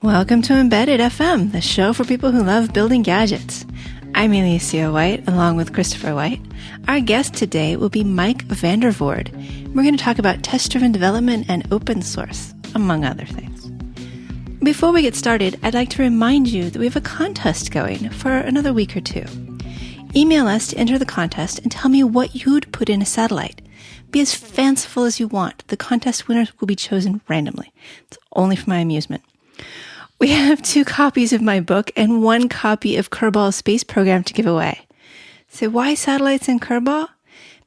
Welcome to Embedded FM, the show for people who love building gadgets. I'm Alicia White, along with Christopher White. Our guest today will be Mike Vandervoorde. We're going to talk about test-driven development and open source, among other things. Before we get started, I'd like to remind you that we have a contest going for another week or two. Email us to enter the contest and tell me what you'd put in a satellite. Be as fanciful as you want. The contest winners will be chosen randomly. It's only for my amusement. We have 2 copies of my book and 1 copy of Kerbal Space Program to give away. So why satellites and Kerbal?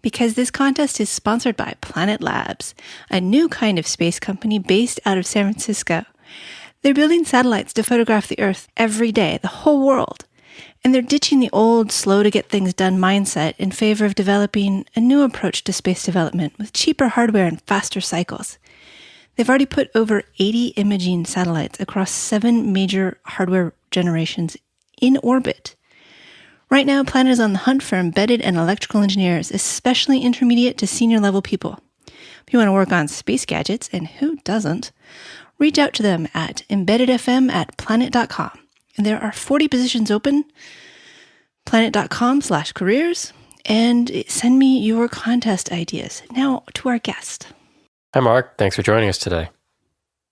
Because this contest is sponsored by Planet Labs, a new kind of space company based out of San Francisco. They're building satellites to photograph the Earth every day, the whole world. And they're ditching the old, slow-to-get-things-done mindset in favor of developing a new approach to space development with cheaper hardware and faster cycles. They've already put over 80 imaging satellites across 7 major hardware generations in orbit. Right now, Planet is on the hunt for embedded and electrical engineers, especially intermediate to senior level people. If you want to work on space gadgets, and who doesn't, reach out to them at embeddedfm@planet.com. And there are 40 positions open, planet.com/careers, and send me your contest ideas. Now to our guest. Hi, Mark. Thanks for joining us today.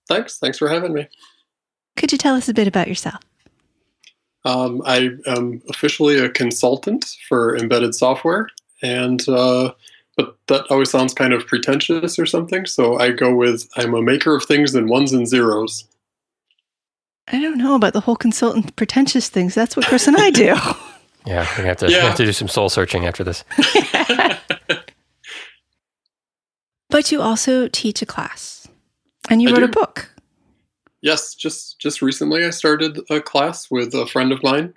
Thanks for having me. Could you tell us a bit about yourself? I am officially a consultant for embedded software, and but that always sounds kind of pretentious or something, so I go with I'm a maker of things in ones and zeros. I don't know about the whole consultant pretentious things. That's what Chris and I do. Yeah, we have to do some soul searching after this. But you also teach a class, and you wrote a book. Yes, just recently I started a class with a friend of mine.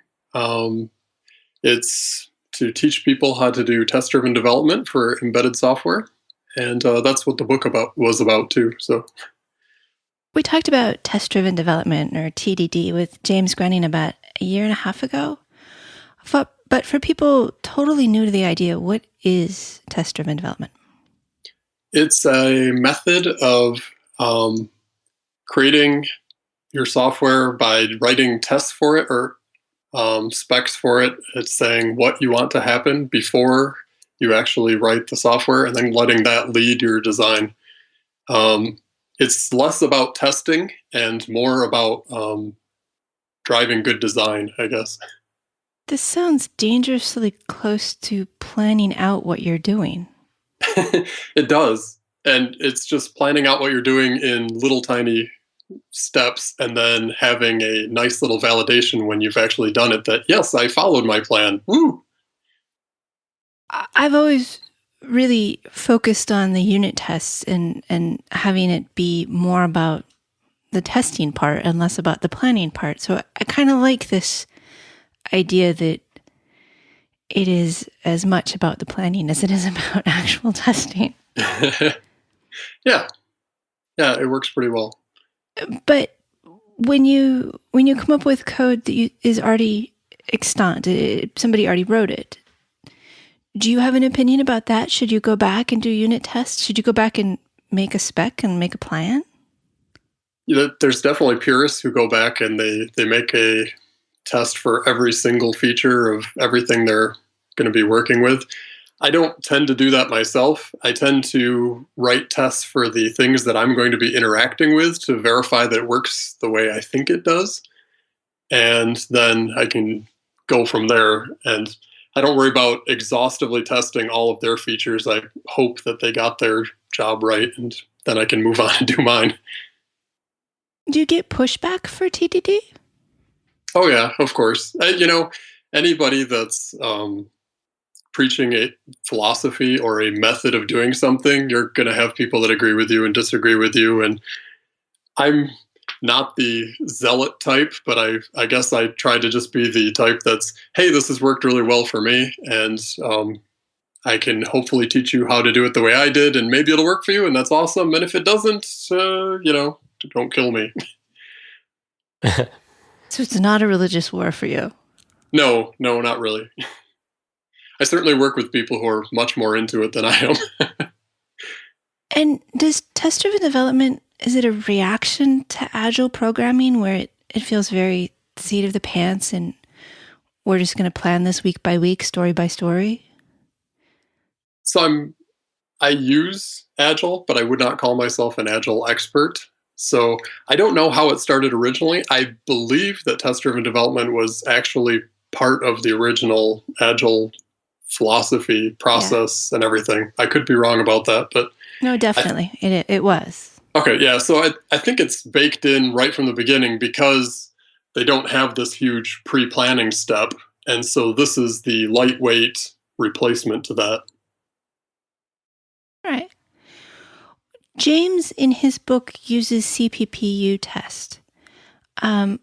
It's to teach people how to do test-driven development for embedded software, and that's what the book was about too. So we talked about test-driven development, or TDD, with James Grunning about a year and a half ago. But for people totally new to the idea, what is test-driven development? It's a method of creating your software by writing tests for it or specs for it. It's saying what you want to happen before you actually write the software and then letting that lead your design. It's less about testing and more about driving good design, I guess. This sounds dangerously close to planning out what you're doing. It does. And it's just planning out what you're doing in little tiny steps and then having a nice little validation when you've actually done it that, yes, I followed my plan. Woo! I've always really focused on the unit tests and having it be more about the testing part and less about the planning part. So I kind of like this idea that it is as much about the planning as it is about actual testing. Yeah, it works pretty well. But when you come up with code that is already extant, somebody already wrote it, do you have an opinion about that? Should you go back and do unit tests? Should you go back and make a spec and make a plan? There's definitely purists who go back and they make a test for every single feature of everything they're going to be working with. I don't tend to do that myself. I tend to write tests for the things that I'm going to be interacting with to verify that it works the way I think it does. And then I can go from there. And I don't worry about exhaustively testing all of their features. I hope that they got their job right, and then I can move on and do mine. Do you get pushback for TDD? Oh, yeah, of course. Anybody that's preaching a philosophy or a method of doing something, you're going to have people that agree with you and disagree with you. And I'm not the zealot type, but I guess I try to just be the type that's, hey, this has worked really well for me, and I can hopefully teach you how to do it the way I did, and maybe it'll work for you, and that's awesome. And if it doesn't, don't kill me. So it's not a religious war for you? No, not really. I certainly work with people who are much more into it than I am. And does test-driven development is it a reaction to agile programming where it feels very seat of the pants and we're just going to plan this week by week, story by story? So I use Agile, but I would not call myself an Agile expert. So I don't know how it started originally. I believe that test-driven development was actually part of the original Agile philosophy, process, and everything. I could be wrong about that, but... No, definitely. It was. Okay, yeah. So I think it's baked in right from the beginning because they don't have this huge pre-planning step. And so this is the lightweight replacement to that. Right. James, in his book, uses CPPU test,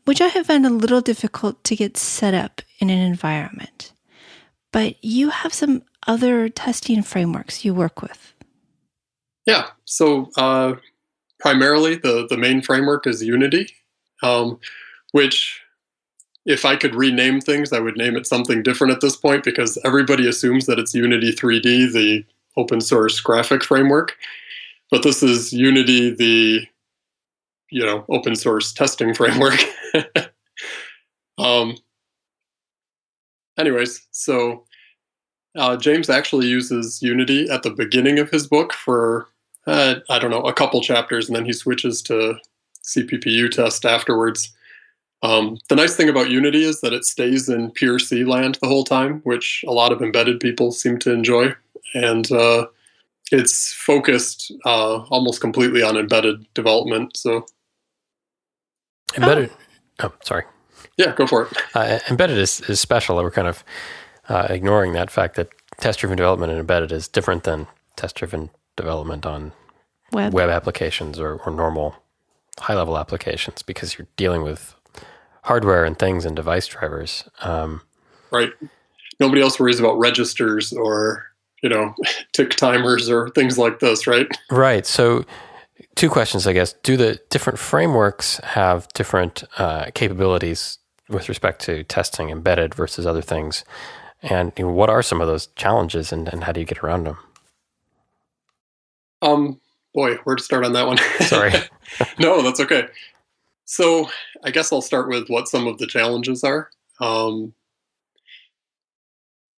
which I have found a little difficult to get set up in an environment. But you have some other testing frameworks you work with. Yeah. So primarily the main framework is Unity, which if I could rename things, I would name it something different at this point because everybody assumes that it's Unity 3D, the open source graphic framework. But this is Unity, the open source testing framework. Anyways, so James actually uses Unity at the beginning of his book for, I don't know, a couple chapters, and then he switches to CPPU test afterwards. The nice thing about Unity is that it stays in pure C land the whole time, which a lot of embedded people seem to enjoy. And it's focused almost completely on embedded development. So embedded. Oh, sorry. Yeah, go for it. Embedded is special. We're kind of ignoring that fact that test-driven development in embedded is different than test-driven development on web applications or normal high-level applications because you're dealing with hardware and things and device drivers. Right. Nobody else worries about registers or tick timers or things like this, right? Right. So 2 questions, I guess. Do the different frameworks have different capabilities with respect to testing embedded versus other things? And what are some of those challenges and how do you get around them? Boy, where to start on that one? Sorry. No, that's okay. So I guess I'll start with what some of the challenges are.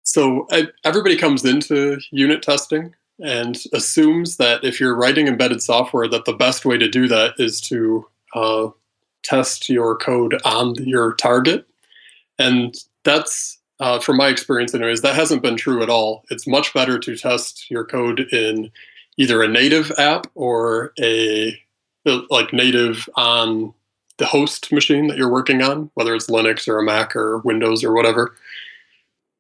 So everybody comes into unit testing and assumes that if you're writing embedded software, that the best way to do that is to test your code on your target. And that's, from my experience anyways, that hasn't been true at all. It's much better to test your code in either a native app or native on the host machine that you're working on, whether it's Linux or a Mac or Windows or whatever,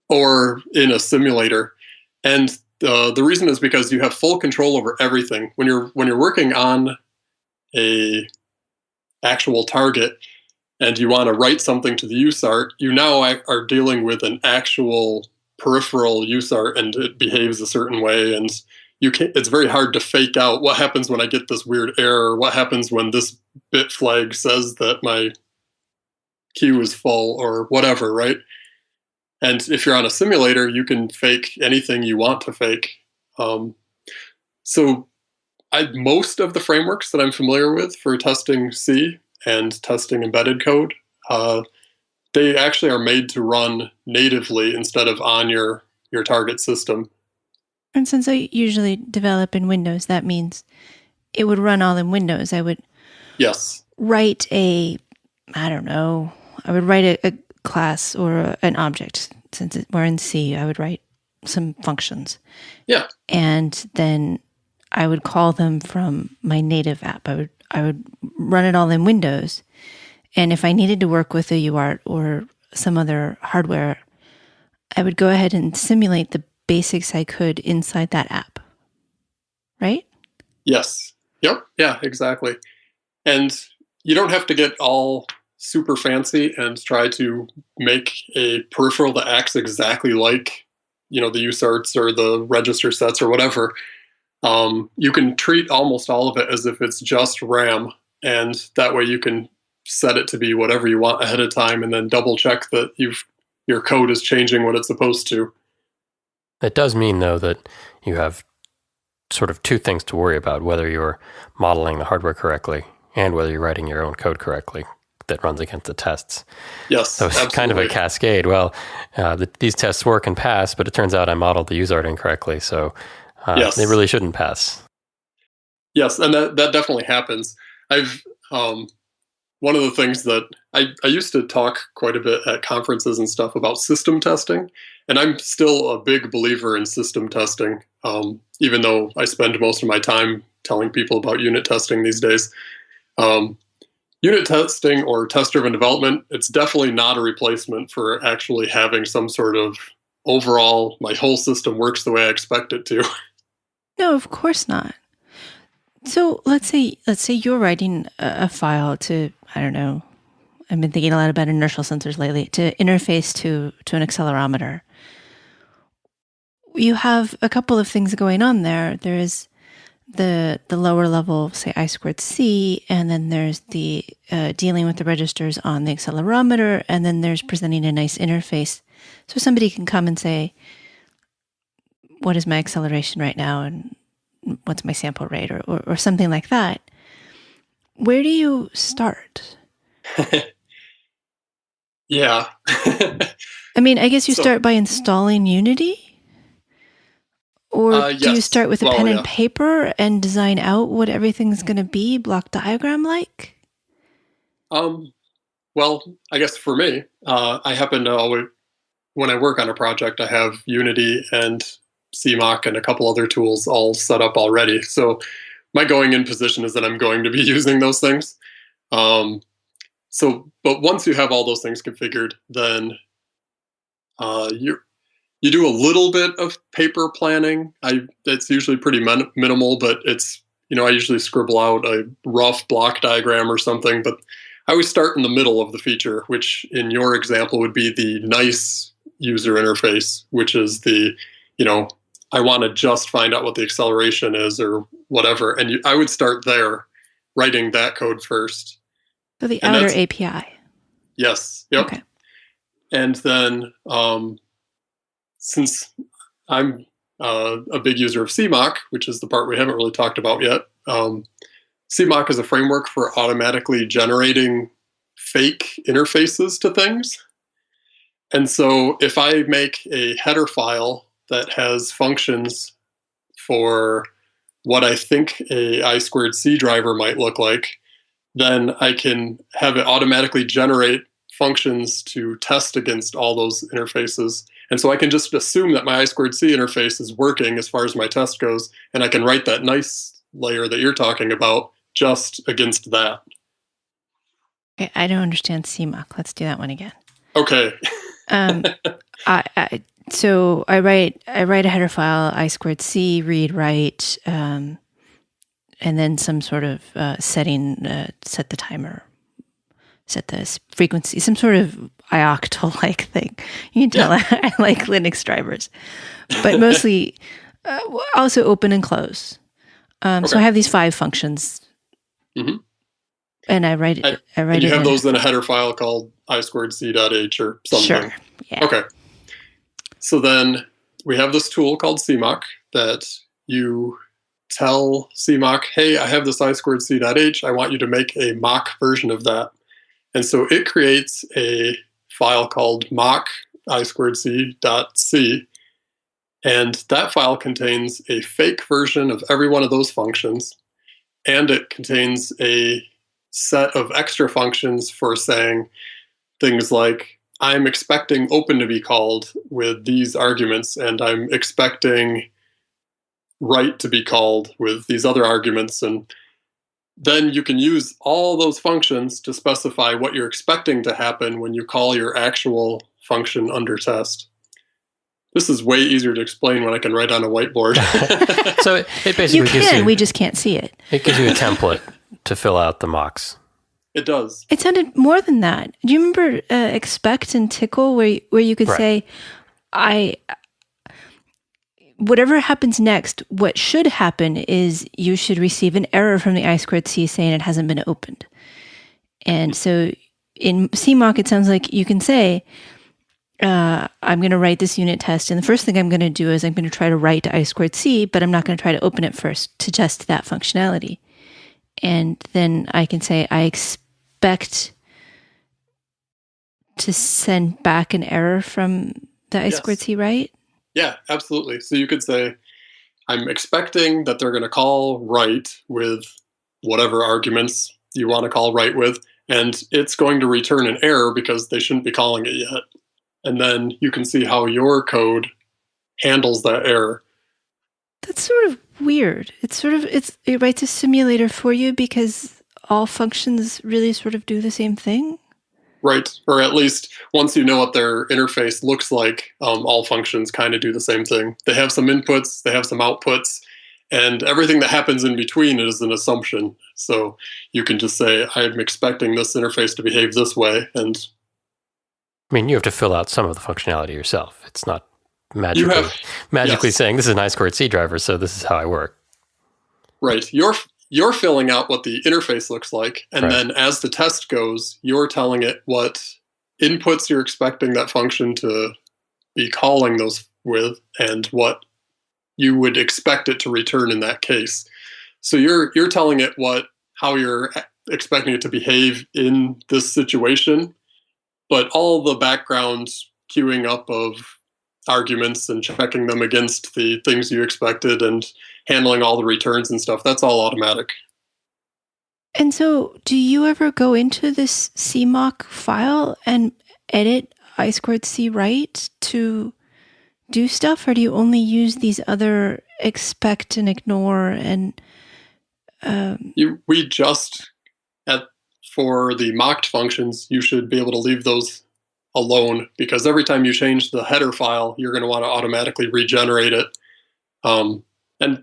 or in a simulator. And the reason is because you have full control over everything. When you're working on a actual target and you want to write something to the USART, you now are dealing with an actual peripheral USART and it behaves a certain way. And it's very hard to fake out what happens when I get this weird error, what happens when this bit flag says that my queue is full or whatever, right? And if you're on a simulator, you can fake anything you want to fake. So most of the frameworks that I'm familiar with for testing C and testing embedded code, they actually are made to run natively instead of on your target system. And since I usually develop in Windows, that means it would run all in Windows. I would write I would write a class or an object. Since we're in C, I would write some functions. Yeah. And then I would call them from my native app. I would run it all in Windows. And if I needed to work with a UART or some other hardware, I would go ahead and simulate the basics I could inside that app. Right? Yes. Yep. Yeah, exactly. And you don't have to get all super fancy and try to make a peripheral that acts exactly like, the USARTs or the register sets or whatever. You can treat almost all of it as if it's just RAM, and that way you can set it to be whatever you want ahead of time and then double check that your code is changing what it's supposed to. That does mean, though, that you have sort of two things to worry about, whether you're modeling the hardware correctly and whether you're writing your own code correctly that runs against the tests. Yes, so it's absolutely. kind of a cascade. Well, these tests work and pass, but it turns out I modeled the UseArt incorrectly, so they really shouldn't pass. Yes, and that definitely happens. I've one of the things that I used to talk quite a bit at conferences and stuff about system testing, and I'm still a big believer in system testing, even though I spend most of my time telling people about unit testing these days. Unit testing or test-driven development, it's definitely not a replacement for actually having some sort of overall, my whole system works the way I expect it to. No, of course not. So let's say you're writing a file to, I don't know, I've been thinking a lot about inertial sensors lately, to interface to an accelerometer. You have a couple of things going on there. There is the lower level, say I squared C, and then there's the dealing with the registers on the accelerometer, and then there's presenting a nice interface. So somebody can come and say, what is my acceleration right now, and what's my sample rate, or something like that. Where do you start? Yeah. I mean, I guess you start by installing Unity? Or yes. do you start with a pen and paper and design out what everything's going to be, block diagram like? Well, I guess for me, I happen to always, when I work on a project, I have Unity and CMOC and a couple other tools all set up already. So my going in position is that I'm going to be using those things. But once you have all those things configured, then you do a little bit of paper planning. It's usually pretty minimal, but it's, I usually scribble out a rough block diagram or something, but I always start in the middle of the feature, which in your example would be the nice user interface, which is the, I want to just find out what the acceleration is or whatever. And I would start there, writing that code first. So the outer API. Yes. Yep. Okay. And then, since I'm a big user of CMOC, which is the part we haven't really talked about yet, CMOC is a framework for automatically generating fake interfaces to things. And so if I make a header file that has functions for what I think a I2C driver might look like, then I can have it automatically generate functions to test against all those interfaces. And so I can just assume that my I2C interface is working as far as my test goes, and I can write that nice layer that you're talking about just against that. Okay, I don't understand CMOC. Let's do that one again. Okay. So I write a header file, I2C, read, write, and then some sort of setting, set the timer, set the frequency, some sort of ioctal-like thing. You can tell I like Linux drivers, but mostly also open and close. So I have these 5 functions, and I write it. And you have those in a header file called I2C.h or something. Sure. Yeah. Okay. So then we have this tool called CMOC that you tell CMOC, hey, I have this I2C.h. I want you to make a mock version of that. And so it creates a file called mock I2C.c. And that file contains a fake version of every one of those functions. And it contains a set of extra functions for saying things like, I'm expecting open to be called with these arguments, and I'm expecting write to be called with these other arguments. And then you can use all those functions to specify what you're expecting to happen when you call your actual function under test. This is way easier to explain when I can write on a whiteboard. So it basically gives you... We just can't see it. It gives you a template to fill out the mocks. It does. It sounded more than that. Do you remember expect and tickle where you could say, whatever happens next, what should happen is you should receive an error from the I2C saying it hasn't been opened. And so in CMOC, it sounds like you can say, I'm going to write this unit test, and the first thing I'm going to do is I'm going to try to write I squared C, but I'm not going to try to open it first to test that functionality. And then I can say I expect to send back an error from the I squared C, right? Yeah, absolutely. So you could say, I'm expecting that they're going to call write with whatever arguments you want to call write with, and it's going to return an error because they shouldn't be calling it yet. And then you can see how your code handles that error. That's sort of weird. It writes a simulator for you because all functions really sort of do the same thing. Right. Or at least once you know what their interface looks like, all functions kind of do the same thing. They have some inputs, they have some outputs, and everything that happens in between is an assumption. So you can just say, I'm expecting this interface to behave this way. And I mean, you have to fill out some of the functionality yourself. It's not magically yes. saying this is an I squared C driver, so this is how I work. Right. You're filling out what the interface looks like, and then as the test goes, you're telling it what inputs you're expecting that function to be calling those with, and what you would expect it to return in that case. So you're telling it how you're expecting it to behave in this situation, but all the background queuing up of arguments and checking them against the things you expected and handling all the returns and stuff, that's all automatic. And so do you ever go into this CMOC file and edit I squared C right to do stuff, or do you only use these other expect and ignore and we just for the mocked functions, you should be able to leave those alone, because every time you change the header file, you're going to want to automatically regenerate it. And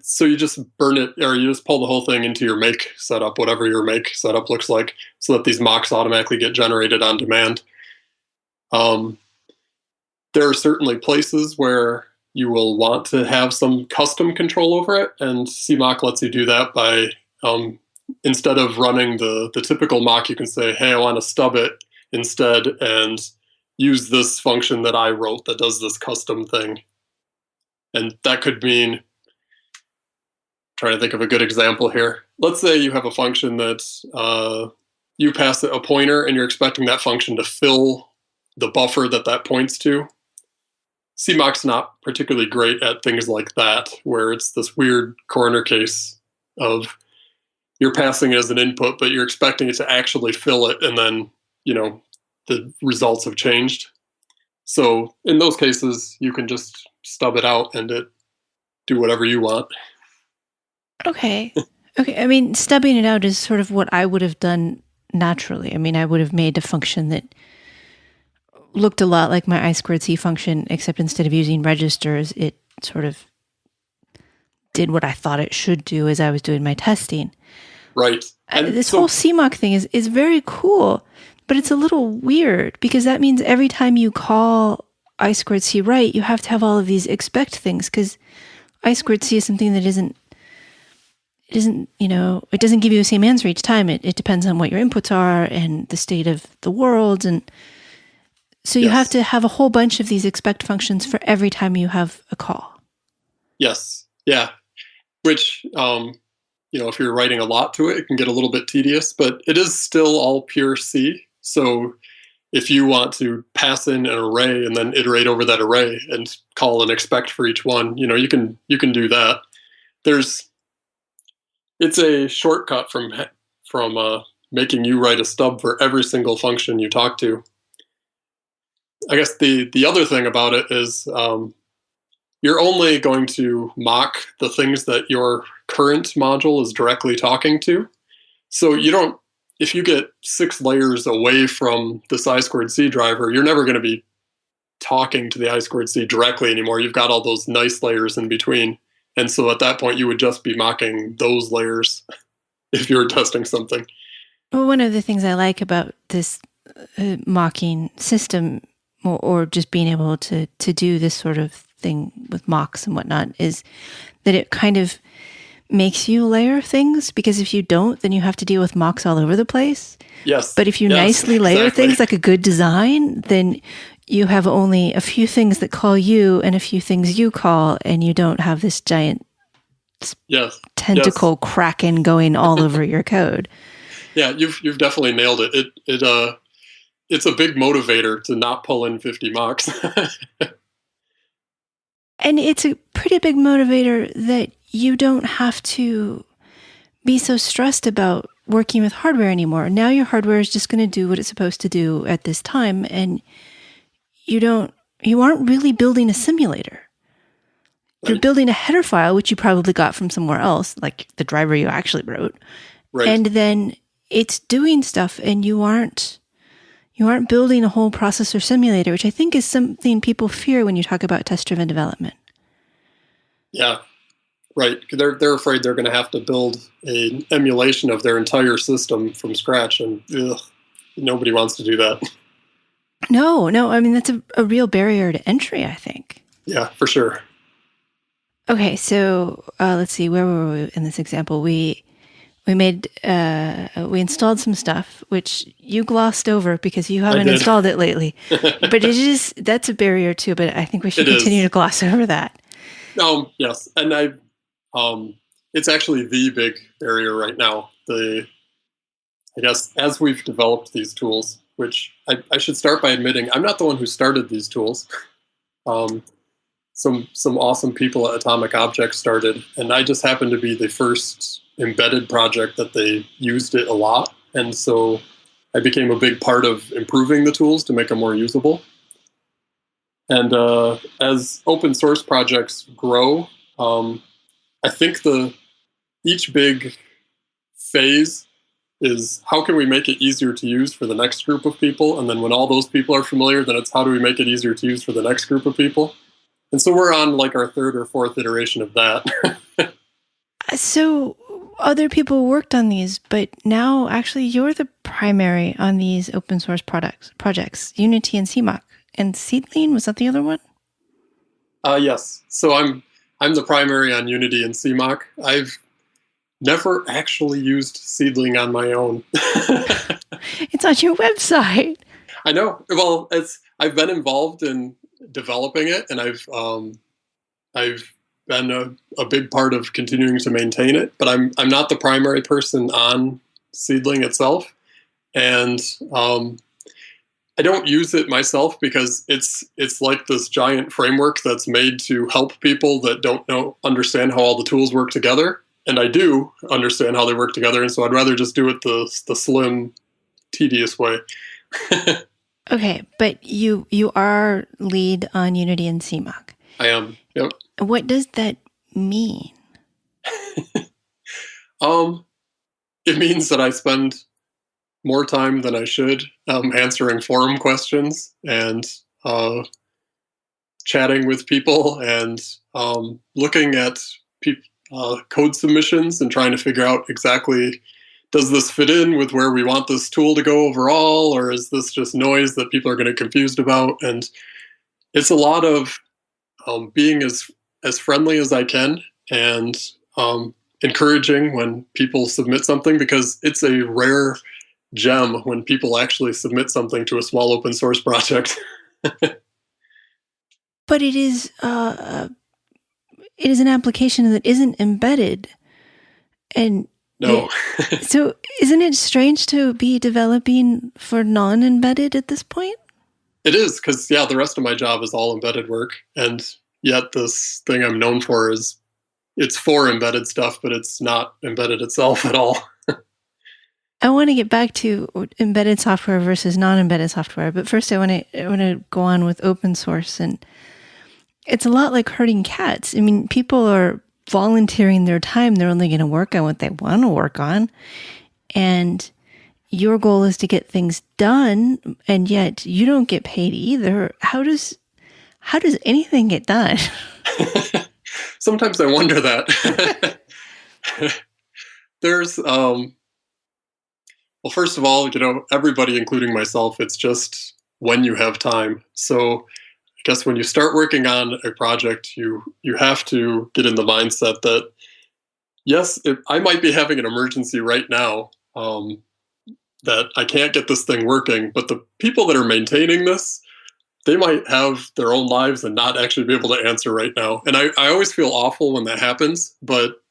so you just burn it, or you just pull the whole thing into your make setup, whatever your make setup looks like, so that these mocks automatically get generated on demand. There are certainly places where you will want to have some custom control over it, and CMOC lets you do that by, instead of running the typical mock, you can say, hey, I want to stub it instead and use this function that I wrote that does this custom thing. And that could mean, trying to think of a good example here. Let's say you have a function that you pass it a pointer and you're expecting that function to fill the buffer that points to. CMOC's not particularly great at things like that, where it's this weird corner case of you're passing it as an input, but you're expecting it to actually fill it, and then, the results have changed. So in those cases, you can just stub it out and do whatever you want. Okay. I mean, stubbing it out is sort of what I would have done naturally. I mean, I would have made a function that looked a lot like my I squared C function, except instead of using registers, it sort of did what I thought it should do as I was doing my testing. Right. And this whole CMOC thing is very cool, but it's a little weird, because that means every time you call I squared C right, you have to have all of these expect things, because I squared C is something that it doesn't give you the same answer each time. It depends on what your inputs are and the state of the world. And so you have to have a whole bunch of these expect functions for every time you have a call. Yes. Yeah. Which, if you're writing a lot to it, it can get a little bit tedious, but it is still all pure C. So if you want to pass in an array and then iterate over that array and call an expect for each one, you can do that. It's a shortcut from making you write a stub for every single function you talk to. I guess the other thing about it is you're only going to mock the things that your current module is directly talking to. So if you get 6 layers away from this I squared C driver, you're never going to be talking to the I squared C directly anymore. You've got all those nice layers in between. And so at that point, you would just be mocking those layers if you were testing something. Well, one of the things I like about this mocking system, or just being able to do this sort of thing with mocks and whatnot, is that it kind of makes you layer things, because if you don't, then you have to deal with mocks all over the place. Yes. But if you nicely layer things like a good design, then you have only a few things that call you and a few things you call, and you don't have this giant tentacle kraken going all over your code. Yeah, you've definitely nailed it. It's a big motivator to not pull in 50 mocks. And it's a pretty big motivator that you don't have to be so stressed about working with hardware anymore. Now your hardware is just going to do what it's supposed to do at this time, and you aren't really building a simulator. Right. You're building a header file, which you probably got from somewhere else, like the driver you actually wrote. Right. And then it's doing stuff, and you aren't building a whole processor simulator, which I think is something people fear when you talk about test-driven development. Yeah, right. They're afraid they're going to have to build an emulation of their entire system from scratch, and nobody wants to do that. No. I mean, that's a real barrier to entry, I think. Yeah, for sure. Okay, so let's see. Where were we in this example? We installed some stuff, which you glossed over because you haven't installed it lately. But that's a barrier too, but I think we should continue to gloss over that. Yes. And it's actually the big barrier right now. I guess as we've developed these tools, which I should start by admitting, I'm not the one who started these tools. Some awesome people at Atomic Objects started, and I just happened to be the first embedded project that they used it a lot. And so I became a big part of improving the tools to make them more usable. And as open source projects grow, I think each big phase is how can we make it easier to use for the next group of people? And then when all those people are familiar, then it's how do we make it easier to use for the next group of people? And so we're on like our third or fourth iteration of that. So other people worked on these, but now actually you're the primary on these open source projects, Unity and CMOC. And Seedling, was that the other one? Yes. So I'm the primary on Unity and CMOC. I've never actually used Seedling on my own. It's on your website. I know. Well, I've been involved in developing it, and I've been a big part of continuing to maintain it, but I'm not the primary person on Seedling itself, and I don't use it myself because it's like this giant framework that's made to help people that don't understand how all the tools work together, and I do understand how they work together, and so I'd rather just do it the slim, tedious way. Okay, but you are lead on Unity and CMOC. I am. Yep. What does that mean? It means that I spend more time than I should answering forum questions and chatting with people and looking at code submissions and trying to figure out exactly, does this fit in with where we want this tool to go overall, or is this just noise that people are going to get confused about? And it's a lot of being as friendly as I can and encouraging when people submit something, because it's a rare gem when people actually submit something to a small open source project. But it is an application that isn't embedded, and no. So isn't it strange to be developing for non-embedded at this point? It is, because the rest of my job is all embedded work, and yet this thing I'm known for it's for embedded stuff, but it's not embedded itself at all. I want to get back to embedded software versus non-embedded software, but first I want to go on with open source, and it's a lot like herding cats. I mean, people are volunteering their time. They're only going to work on what they want to work on, and your goal is to get things done, and yet you don't get paid either. How does anything get done? Sometimes I wonder that. There's well, first of all, everybody, including myself, it's just when you have time. So I guess when you start working on a project, you have to get in the mindset that, yes, I might be having an emergency right now, that I can't get this thing working, but the people that are maintaining this, they might have their own lives and not actually be able to answer right now. And I always feel awful when that happens, but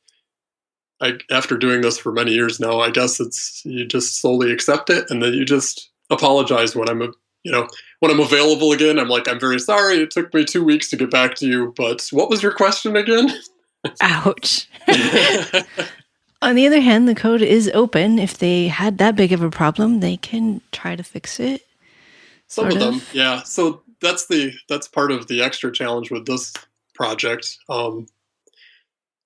after doing this for many years now, I guess you just slowly accept it, and then you just apologize when I'm available again. I'm like, I'm very sorry. It took me 2 weeks to get back to you, but what was your question again? Ouch. On the other hand, the code is open. If they had that big of a problem, they can try to fix it. Some of them, yeah. So that's part of the extra challenge with this project.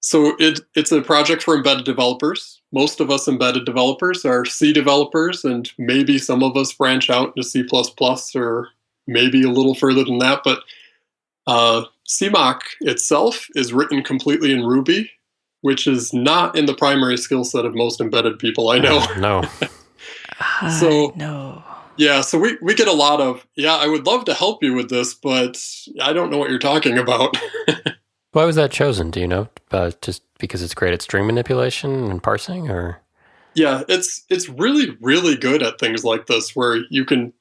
So it's a project for embedded developers. Most of us embedded developers are C developers, and maybe some of us branch out into C++ or maybe a little further than that. But CMOC itself is written completely in Ruby, which is not in the primary skill set of most embedded people I know. No. No. Yeah, so we get a lot of, I would love to help you with this, but I don't know what you're talking about. Why was that chosen? Do you know? Just because it's great at string manipulation and parsing, or? Yeah, it's really, really good at things like this, where you can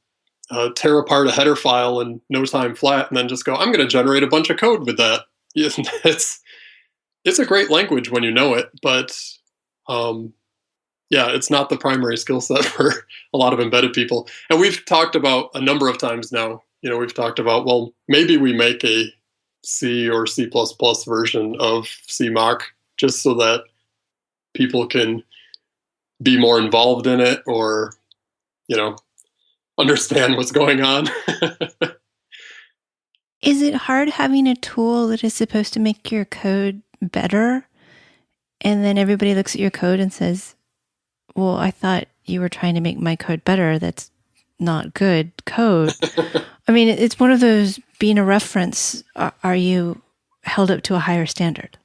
tear apart a header file in no time flat, and then just go, I'm going to generate a bunch of code with that. It's a great language when you know it, but it's not the primary skill set for a lot of embedded people. And we've talked about a number of times now. We've talked about, well, maybe we make a C or C++ version of CMOC just so that people can be more involved in it, or, understand what's going on. Is it hard having a tool that is supposed to make your code better, and then everybody looks at your code and says, well, I thought you were trying to make my code better. That's not good code. I mean, it's one of those, being a reference, are you held up to a higher standard?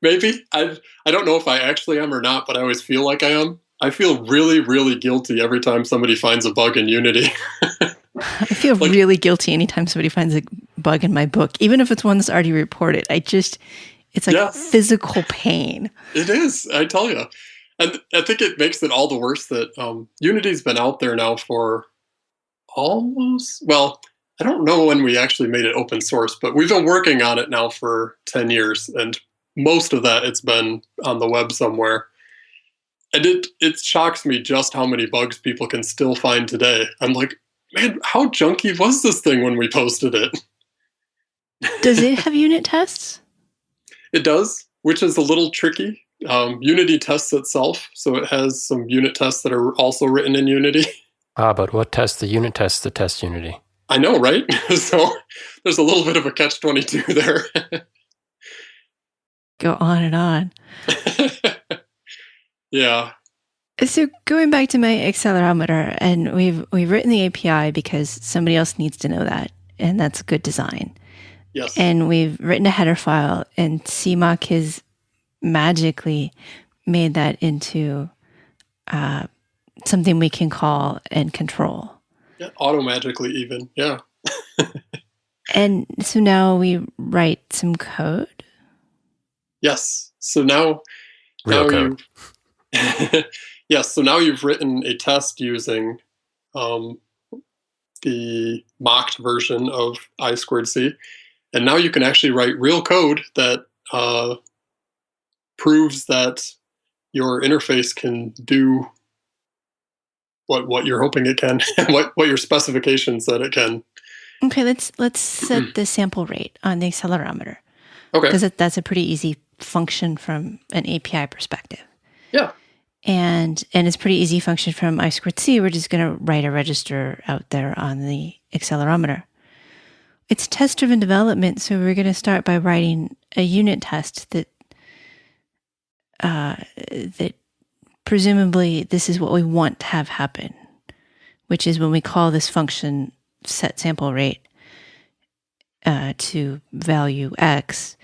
Maybe. I don't know if I actually am or not, but I always feel like I am. I feel really, really guilty every time somebody finds a bug in Unity. I feel really guilty anytime somebody finds a bug in my book, even if it's one that's already reported. It's like physical pain. It is, I tell you. And I think it makes it all the worse that Unity's been out there now for I don't know when we actually made it open source, but we've been working on it now for 10 years, and most of that it's been on the web somewhere. And it shocks me just how many bugs people can still find today. I'm like, man, how junky was this thing when we posted it? Does it have unit tests? It does, which is a little tricky. Unity tests itself, so it has some unit tests that are also written in Unity. But what tests the unit tests that test Unity? I know, right? So there's a little bit of a catch-22 there. Go on and on. Yeah. So going back to my accelerometer, and we've written the API because somebody else needs to know that, and that's good design. Yes. And we've written a header file, and CMOC has magically made that into something we can call and control. Yeah, auto-magically even, yeah. And so now we write some code? Yes. So now code. Yes, so now you've written a test using the mocked version of I²C, and now you can actually write real code that proves that your interface can do what you're hoping it can, what your specifications said it can. Okay, let's set the sample rate on the accelerometer. Okay. Because that's a pretty easy function from an API perspective. Yeah. And it's pretty easy function from I²C. We're just going to write a register out there on the accelerometer. It's test-driven development, so we're going to start by writing a unit test that presumably this is what we want to have happen, which is when we call this function set sample rate to value X,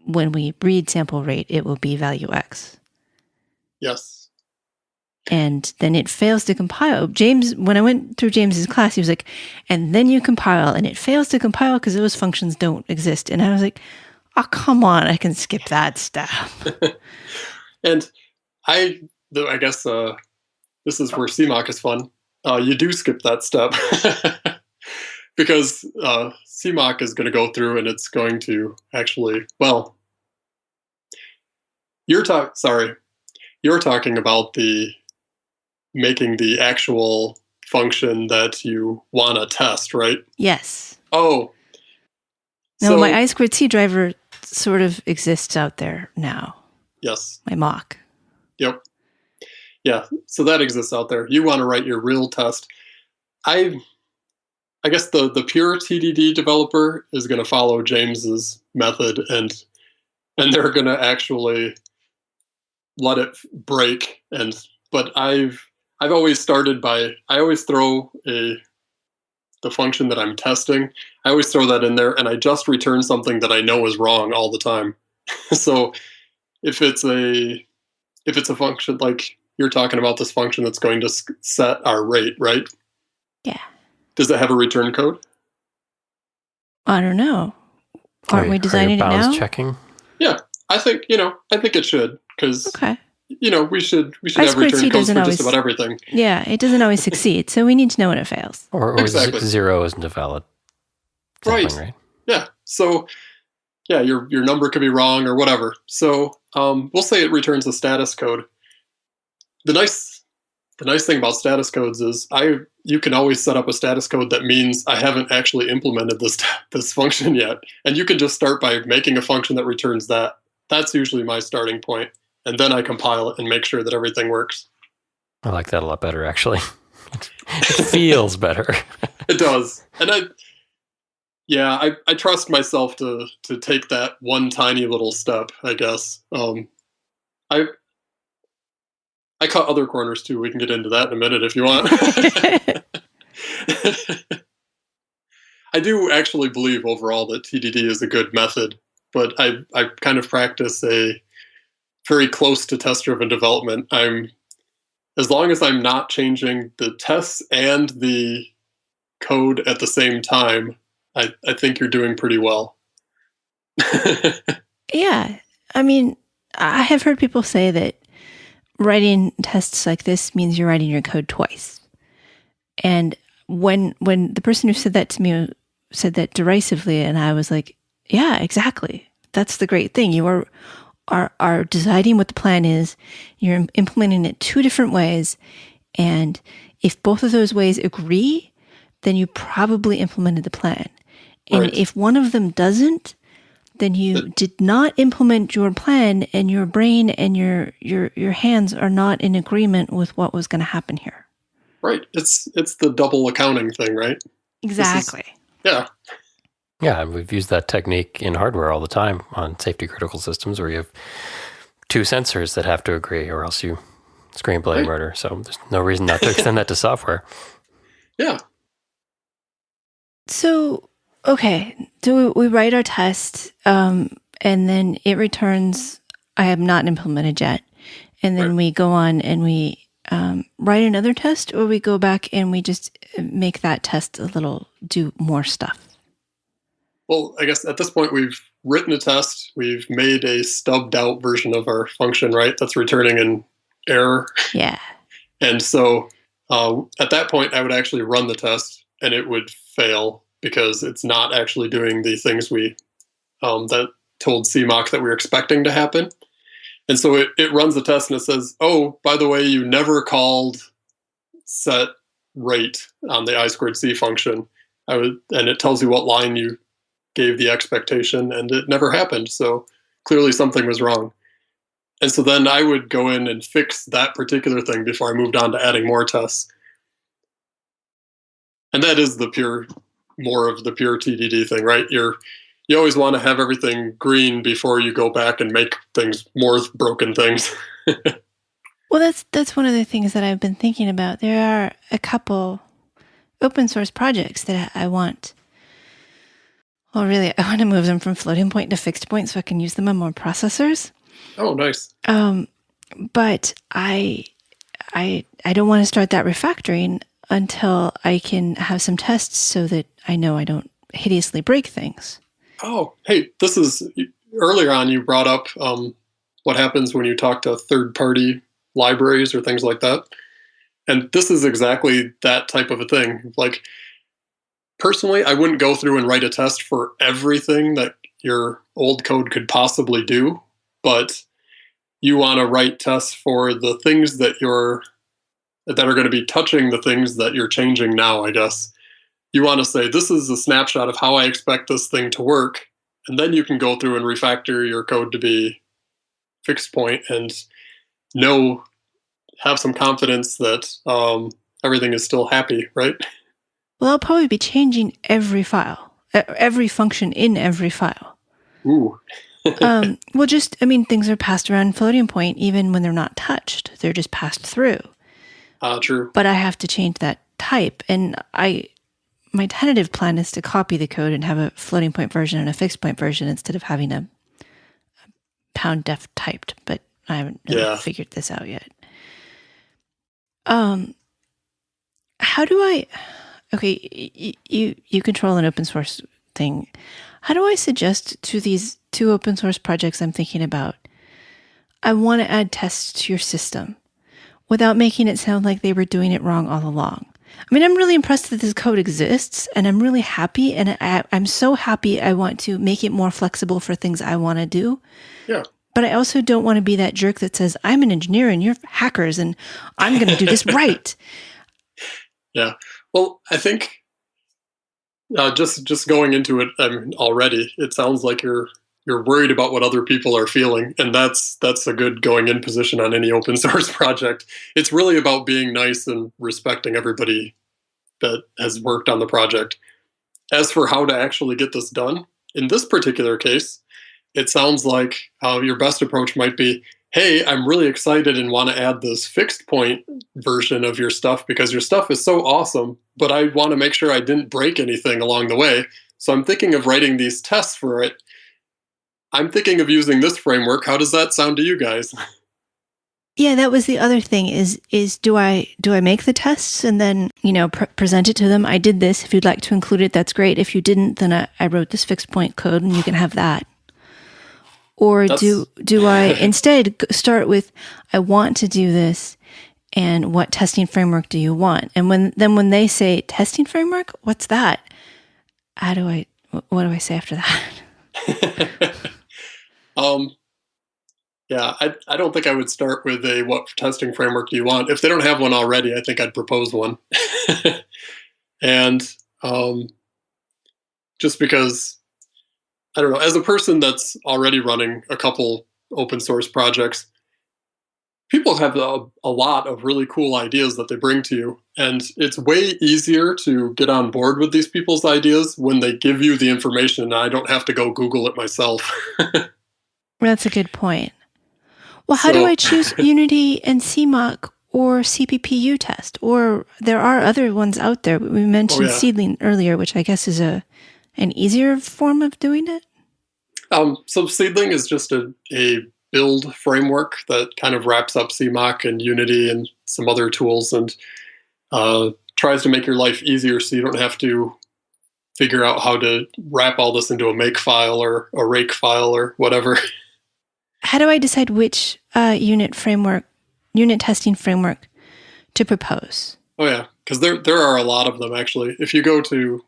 when we read sample rate, it will be value X. Yes. And then it fails to compile. James, when I went through James's class, he was like, and then you compile, and it fails to compile because those functions don't exist. And I was like, oh, come on, I can skip that step. And I guess this is where CMOC is fun. You do skip that step. because CMOC is going to go through and it's going to actually, well, you're talking about the making the actual function that you want to test, right? Yes. Oh. No, my I2C driver sort of exists out there now. Yes. My mock. Yep. Yeah, so that exists out there. You want to write your real test. I guess the pure TDD developer is going to follow James's method, and they're going to actually let it break. But I've always started by, I always throw the function that I'm testing. I always throw that in there, and I just return something that I know is wrong all the time. So if it's a function like you're talking about, this function that's going to set our rate, right? Yeah. Does it have a return code? I don't know. Aren't we designing it now? Checking? Yeah, I think it should, because okay. We should have return codes for just about everything. Yeah, it doesn't always succeed, so we need to know when it fails. Or exactly. 0 isn't a valid sampling, right? Yeah. So yeah, your number could be wrong or whatever. So we'll say it returns a status code. The nice thing about status codes is you can always set up a status code that means I haven't actually implemented this function yet. And you can just start by making a function that returns that. That's usually my starting point. And then I compile it and make sure that everything works. I like that a lot better, actually. It feels better. It does. And I trust myself to take that one tiny little step, I guess. I cut other corners too. We can get into that in a minute if you want. I do actually believe overall that TDD is a good method, but I kind of practice a very close to test-driven development. As long as I'm not changing the tests and the code at the same time, I think you're doing pretty well. Yeah. I mean, I have heard people say that writing tests like this means you're writing your code twice. And when the person who said that to me said that derisively, and I was like, yeah, exactly. That's the great thing. You are deciding what the plan is. You're implementing it two different ways. And if both of those ways agree, then you probably implemented the plan. And right. If one of them doesn't, then you did not implement your plan, and your brain and your hands are not in agreement with what was going to happen here. Right. It's the double accounting thing, right? Exactly. Yeah. Yeah, and we've used that technique in hardware all the time on safety critical systems where you have two sensors that have to agree or else you screenplay murder. So there's no reason not to extend that to software. Yeah. So, okay, do we write our test and then it returns, I have not implemented yet. And then we go on and we write another test, or we go back and we just make that test do more stuff? Well, I guess at this point we've written a test. We've made a stubbed out version of our function, right? That's returning an error. Yeah. And so at that point, I would actually run the test and it would fail because it's not actually doing the things we that told CMOC that we were expecting to happen. And so it runs the test and it says, oh, by the way, you never called set rate on the I2C function. And it tells you what line you gave the expectation, and it never happened. So clearly something was wrong. And so then I would go in and fix that particular thing before I moved on to adding more tests. And that is more of the pure TDD thing, right? You always want to have everything green before you go back and make more broken things. Well, that's one of the things that I've been thinking about. There are a couple open source projects that I want. Well, really, I want to move them from floating point to fixed point so I can use them on more processors. Oh, nice. But I don't want to start that refactoring until I can have some tests so that I know I don't hideously break things. Oh, hey, this is earlier on you brought up what happens when you talk to third-party libraries or things like that. And this is exactly that type of a thing. Like, personally, I wouldn't go through and write a test for everything that your old code could possibly do, but you want to write tests for the things that are going to be touching the things that you're changing now, I guess. You want to say, this is a snapshot of how I expect this thing to work, and then you can go through and refactor your code to be fixed point and have some confidence that everything is still happy, right? Well, I'll probably be changing every file, every function in every file. Ooh. Well, things are passed around floating point even when they're not touched. They're just passed through. True. But I have to change that type. And my tentative plan is to copy the code and have a floating point version and a fixed point version instead of having a pound def typed. But I haven't really figured this out yet. How do I... Okay, you control an open source thing. How do I suggest to these two open source projects I'm thinking about, I want to add tests to your system without making it sound like they were doing it wrong all along? I mean, I'm really impressed that this code exists, and I'm really happy, and I'm so happy I want to make it more flexible for things I want to do. Yeah. But I also don't want to be that jerk that says, I'm an engineer and you're hackers, and I'm going to do this right. Yeah. Well, I think just going into it already, it sounds like you're worried about what other people are feeling, and that's a good going in position on any open source project. It's really about being nice and respecting everybody that has worked on the project. As for how to actually get this done, in this particular case, it sounds like your best approach might be, hey, I'm really excited and want to add this fixed point version of your stuff because your stuff is so awesome, but I want to make sure I didn't break anything along the way. So I'm thinking of writing these tests for it. I'm thinking of using this framework. How does that sound to you guys? Yeah, that was the other thing is do I make the tests and then, present it to them? I did this. If you'd like to include it, that's great. If you didn't, then I wrote this fixed point code and you can have that. Or do I instead start with, I want to do this, and what testing framework do you want? And when they say testing framework, what's that? What do I say after that? Yeah, I don't think I would start with what testing framework do you want? If they don't have one already, I think I'd propose one. And just because, I don't know, as a person that's already running a couple open source projects, people have a lot of really cool ideas that they bring to you. And it's way easier to get on board with these people's ideas when they give you the information and I don't have to go Google it myself. That's a good point. Well, how do I choose Unity and CMOC or CPPU test? Or there are other ones out there. We mentioned Seedling earlier, which I guess is an easier form of doing it. So Seedling is just a build framework that kind of wraps up CMOC and Unity and some other tools and tries to make your life easier so you don't have to figure out how to wrap all this into a make file or a rake file or whatever. How do I decide which unit testing framework to propose? Oh yeah, because there are a lot of them actually. If you go to,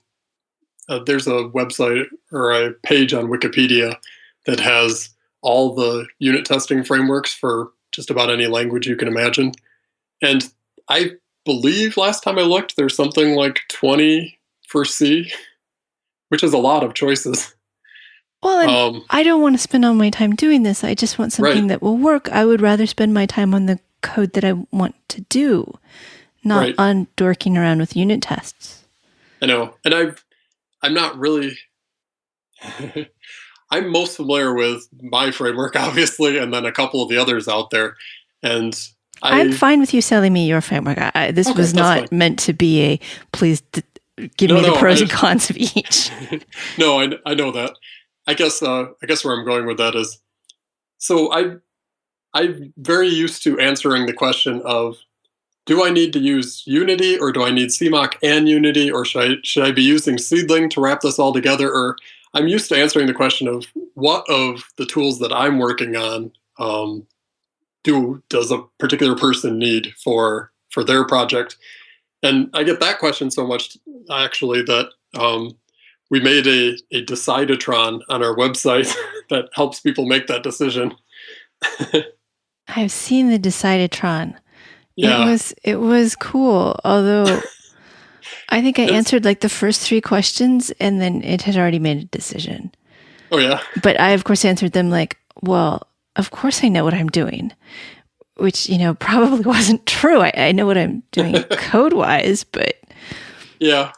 there's a website or a page on Wikipedia that has all the unit testing frameworks for just about any language you can imagine. And I believe last time I looked, there's something like 20 for C, which is a lot of choices. Well, I don't want to spend all my time doing this. I just want something that will work. I would rather spend my time on the code that I want to do, not on dorking around with unit tests. I know. And I'm not really... I'm most familiar with my framework, obviously, and then a couple of the others out there. And I'm fine with you selling me your framework. This was not meant to be a, please give me the pros and cons of each. No, I know that. I guess where I'm going with that is, so I'm very used to answering the question of, do I need to use Unity or do I need CMOC and Unity, or should I be using Seedling to wrap this all together? Or I'm used to answering the question of what of the tools that I'm working on does a particular person need for their project? And I get that question so much actually that We made a Decidatron on our website that helps people make that decision. I've seen the Decidatron. Yeah. It was cool, although I think I answered like the first 3 questions and then it had already made a decision. Oh, yeah. But I, of course, answered them like, well, of course I know what I'm doing, which, probably wasn't true. I know what I'm doing code-wise, but... Yeah.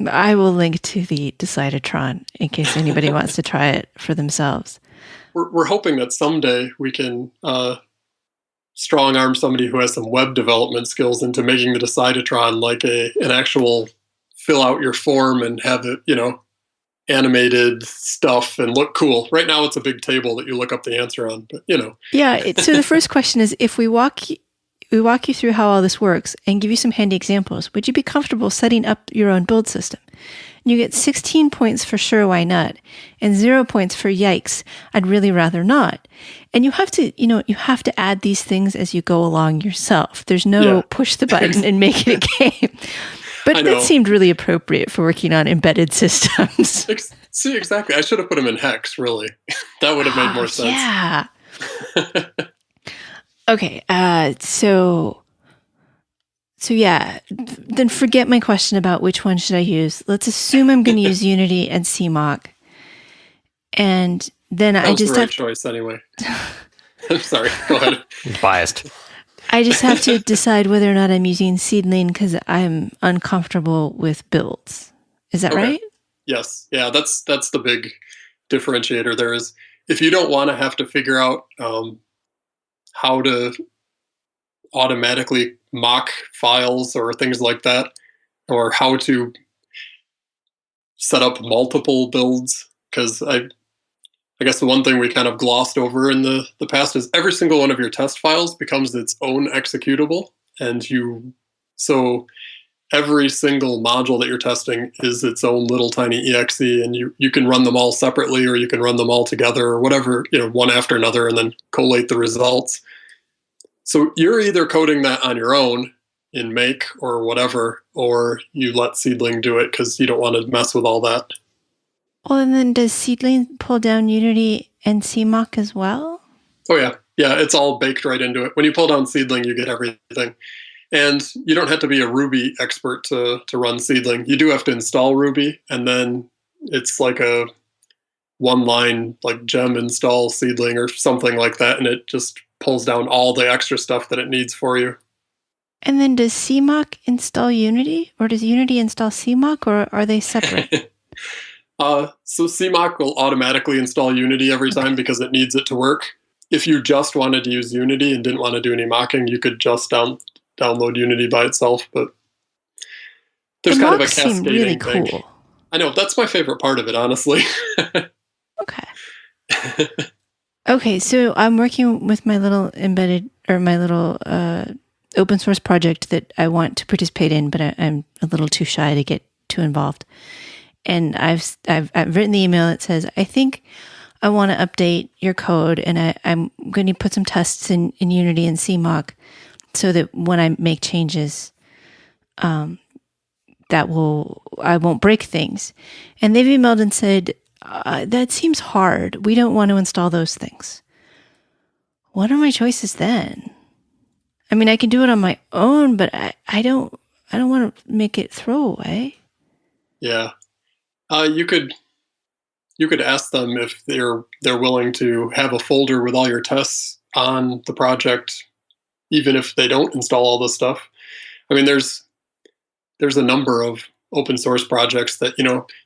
I will link to the Decidatron in case anybody wants to try it for themselves. We're hoping that someday we can strong arm somebody who has some web development skills into making the Decidatron like an actual fill out your form and have it, animated stuff and look cool. Right now it's a big table that you look up the answer on, but Yeah, so the first question is, if we walk you through how all this works and give you some handy examples, would you be comfortable setting up your own build system? And you get 16 points for sure, why not? And 0 points for yikes, I'd really rather not. And you have to add these things as you go along yourself. There's no push the button and make it a game. But that seemed really appropriate for working on embedded systems. See, exactly. I should have put them in hex, really. That would have made more sense. Yeah. Okay, so yeah, then forget my question about which one should I use. Let's assume I'm going to use Unity and CMOC. And then I just have... choice anyway. I'm sorry, go ahead. Biased. I just have to decide whether or not I'm using Seedling because I'm uncomfortable with builds. Is that right? Yes. Yeah, that's the big differentiator there is. If you don't want to have to figure out how to automatically mock files or things like that, or how to set up multiple builds, because I guess the one thing we kind of glossed over in the past is every single one of your test files becomes its own executable, and so every single module that you're testing is its own little tiny exe, and you can run them all separately, or you can run them all together, or whatever, one after another, and then collate the results. So you're either coding that on your own in Make or whatever, or you let Seedling do it because you don't want to mess with all that. Well, and then does Seedling pull down Unity and CMOC as well? Oh, yeah. Yeah, it's all baked right into it. When you pull down Seedling, you get everything. And you don't have to be a Ruby expert to run Seedling. You do have to install Ruby, and then it's like a one-line like gem install Seedling or something like that, and it just pulls down all the extra stuff that it needs for you. And then does CMOC install Unity, or does Unity install CMOC, or are they separate? So CMOC will automatically install Unity every time because it needs it to work. If you just wanted to use Unity and didn't want to do any mocking, you could just download Unity by itself. But there's kind of a cascading really thing. Cool. I know, that's my favorite part of it, honestly. Okay. Okay, so I'm working with my little embedded, or my little open source project that I want to participate in, but I'm a little too shy to get too involved. And I've written the email that says, I think I want to update your code, and I'm going to put some tests in Unity and CMOC so that when I make changes, I won't break things. And they've emailed and said, that seems hard. We don't want to install those things. What are my choices then? I mean, I can do it on my own, but I don't want to make it throwaway. Yeah. You could ask them if they're willing to have a folder with all your tests on the project, even if they don't install all this stuff. I mean, there's a number of open source projects that,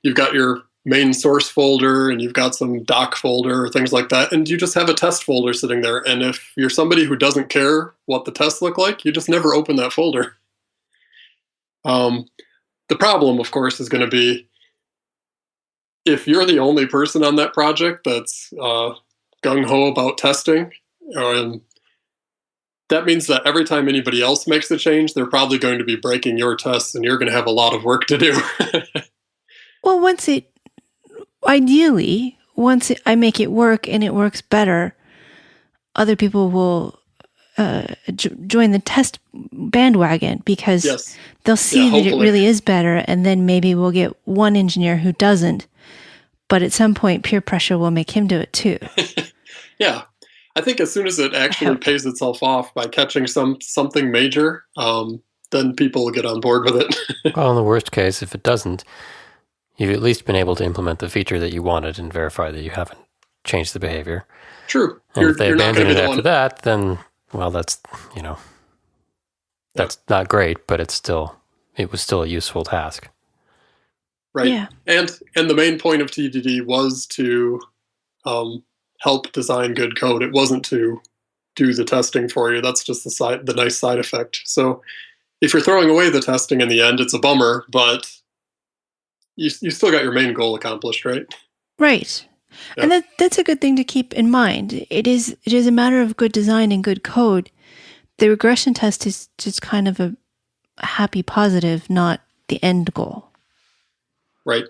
you've got your main source folder and you've got some doc folder or things like that, and you just have a test folder sitting there. And if you're somebody who doesn't care what the tests look like, you just never open that folder. The problem, of course, is going to be if you're the only person on that project that's gung-ho about testing, that menes that every time anybody else makes a change, they're probably going to be breaking your tests, and you're going to have a lot of work to do. Well, once I make it work and it works better, other people will join the test bandwagon, because they'll see that it really is better, and then maybe we'll get one engineer who doesn't, but at some point peer pressure will make him do it too. Yeah. I think as soon as it actually pays itself off by catching something major, then people will get on board with it. Well, in the worst case, if it doesn't, you've at least been able to implement the feature that you wanted and verify that you haven't changed the behavior. True. And if they abandon it after that, then, well, that's, that's not great, but it was still a useful task. Right. Yeah. And the main point of TDD was to help design good code. It wasn't to do the testing for you. That's just the nice side effect. So if you're throwing away the testing in the end, it's a bummer, but you still got your main goal accomplished, right? Right. Yeah. And that's a good thing to keep in mind. It is a matter of good design and good code. The regression test is just kind of a happy positive, not the end goal. Right.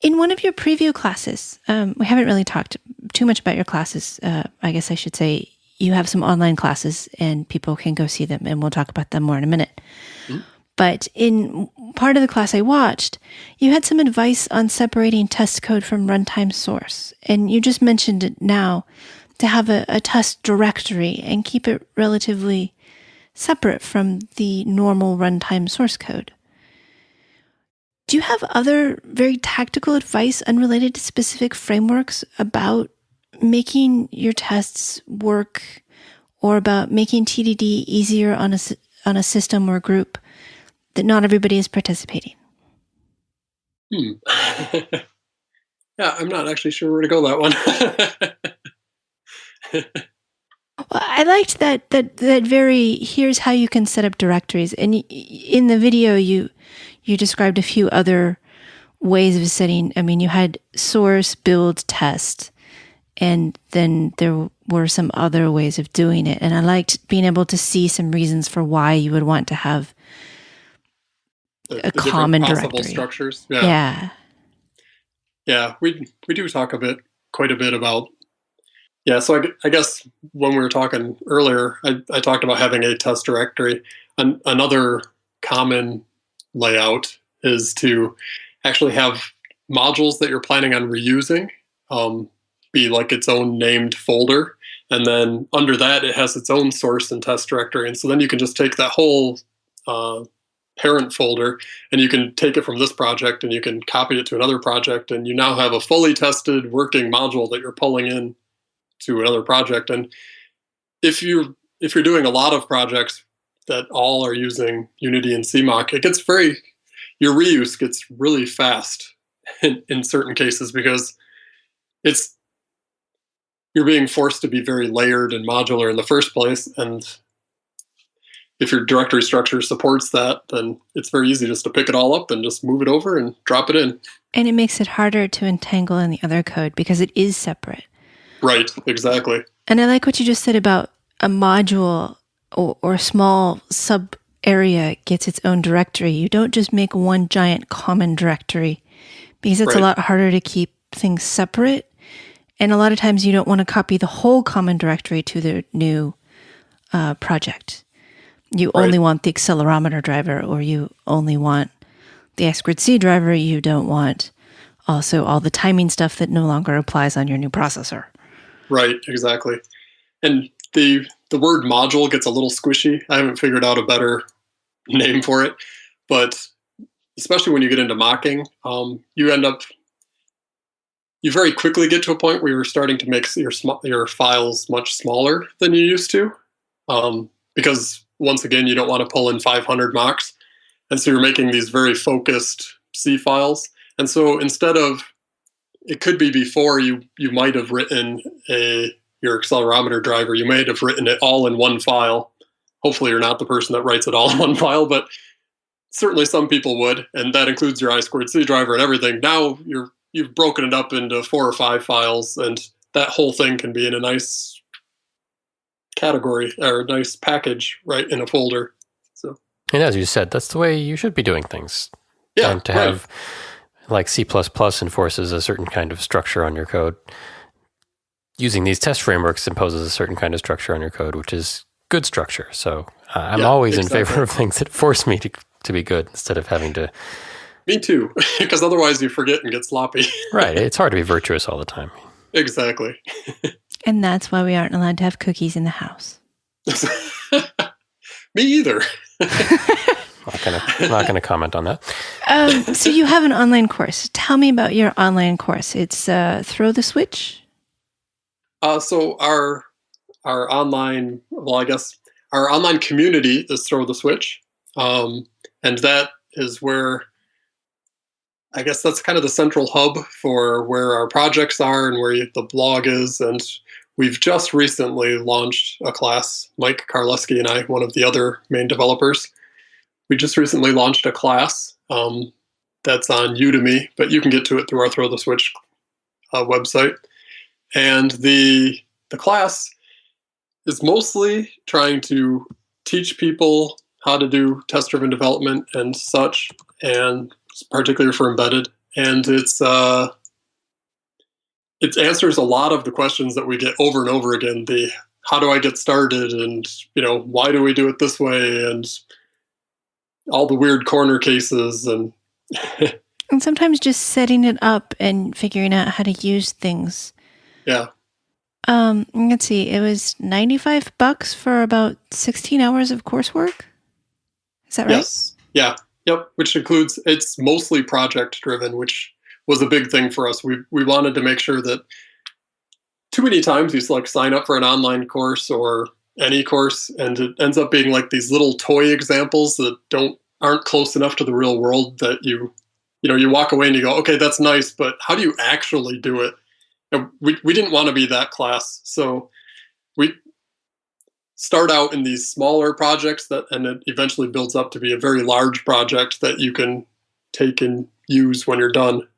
In one of your preview classes, we haven't really talked too much about your classes. I guess I should say you have some online classes and people can go see them, and we'll talk about them more in a minute. Mm-hmm. But in part of the class I watched, you had some advice on separating test code from runtime source. And you just mentioned it now, to have a test directory and keep it relatively separate from the normal runtime source code. Do you have other very tactical advice unrelated to specific frameworks about making your tests work, or about making TDD easier on a system or group that not everybody is participating? Yeah, I'm not actually sure where to go that one. Well, I liked that very, here's how you can set up directories. And in the video, you described a few other ways of setting. I mean, you had source, build, test, and then there were some other ways of doing it. And I liked being able to see some reasons for why you would want to have a common directory. Structures. Yeah. Yeah, we do talk quite a bit about. Yeah, so I guess when we were talking earlier, I talked about having a test directory. Another common layout is to actually have modules that you're planning on reusing be like its own named folder, and then under that it has its own source and test directory. And so then you can just take that whole parent folder and you can take it from this project and you can copy it to another project, and you now have a fully tested working module that you're pulling in to another project. And if you're doing a lot of projects that all are using Unity and CMOC, your reuse gets really fast in certain cases, because you're being forced to be very layered and modular in the first place. And if your directory structure supports that, then it's very easy just to pick it all up and just move it over and drop it in. And it makes it harder to entangle in the other code because it is separate. Right, exactly. And I like what you just said about a module or a small sub area gets its own directory. You don't just make one giant common directory, because it's a lot harder to keep things separate. And a lot of times you don't want to copy the whole common directory to the new project. You only want the accelerometer driver, or you only want the X2C driver. You don't want also all the timing stuff that no longer applies on your new processor. Right, exactly. And the word module gets a little squishy. I haven't figured out a better name for it. But especially when you get into mocking, you very quickly get to a point where you're starting to make your files much smaller than you used to, because once again, you don't want to pull in 500 mocks. And so you're making these very focused C files. And so instead of, it could be before you might have written your accelerometer driver, you might have written it all in one file. Hopefully you're not the person that writes it all in one file, but certainly some people would. And that includes your I2C driver and everything. Now you've broken it up into 4 or 5 files, and that whole thing can be in a nice category or a nice package right in a folder. So, and as you said, that's the way you should be doing things. Yeah, and to have, like C++ enforces a certain kind of structure on your code, using these test frameworks imposes a certain kind of structure on your code, which is good structure. So I'm always in favor of things that force me to be good instead of having to. Me too, because otherwise you forget and get sloppy. Right. It's hard to be virtuous all the time. Exactly. And that's why we aren't allowed to have cookies in the house. Me either. Not gonna comment on that. So you have an online course. Tell me about your online course. It's Throw the Switch. So our online, our online community is Throw the Switch, and that is where I guess that's kind of the central hub for where our projects are and where the blog is. And we've just recently launched a class. Mike Karleski and I, one of the other main developers, we just recently launched a class that's on Udemy, but you can get to it through our Throw the Switch website. And the class is mostly trying to teach people how to do test-driven development and such, and particularly for embedded. And it answers a lot of the questions that we get over and over again. The how do I get started, and why do we do it this way, and all the weird corner cases, and and sometimes just setting it up and figuring out how to use things. Yeah. Let's see. It was $95 for about 16 hours of coursework. Is that right? Yes. Yeah. Yep. Which includes, it's mostly project driven, which was a big thing for us. We wanted to make sure that too many times you sign up for an online course or any course, and it ends up being like these little toy examples that aren't close enough to the real world that you walk away and you go, okay, that's nice, but how do you actually do it? And we didn't want to be that class. So we start out in these smaller projects and it eventually builds up to be a very large project that you can take and use when you're done.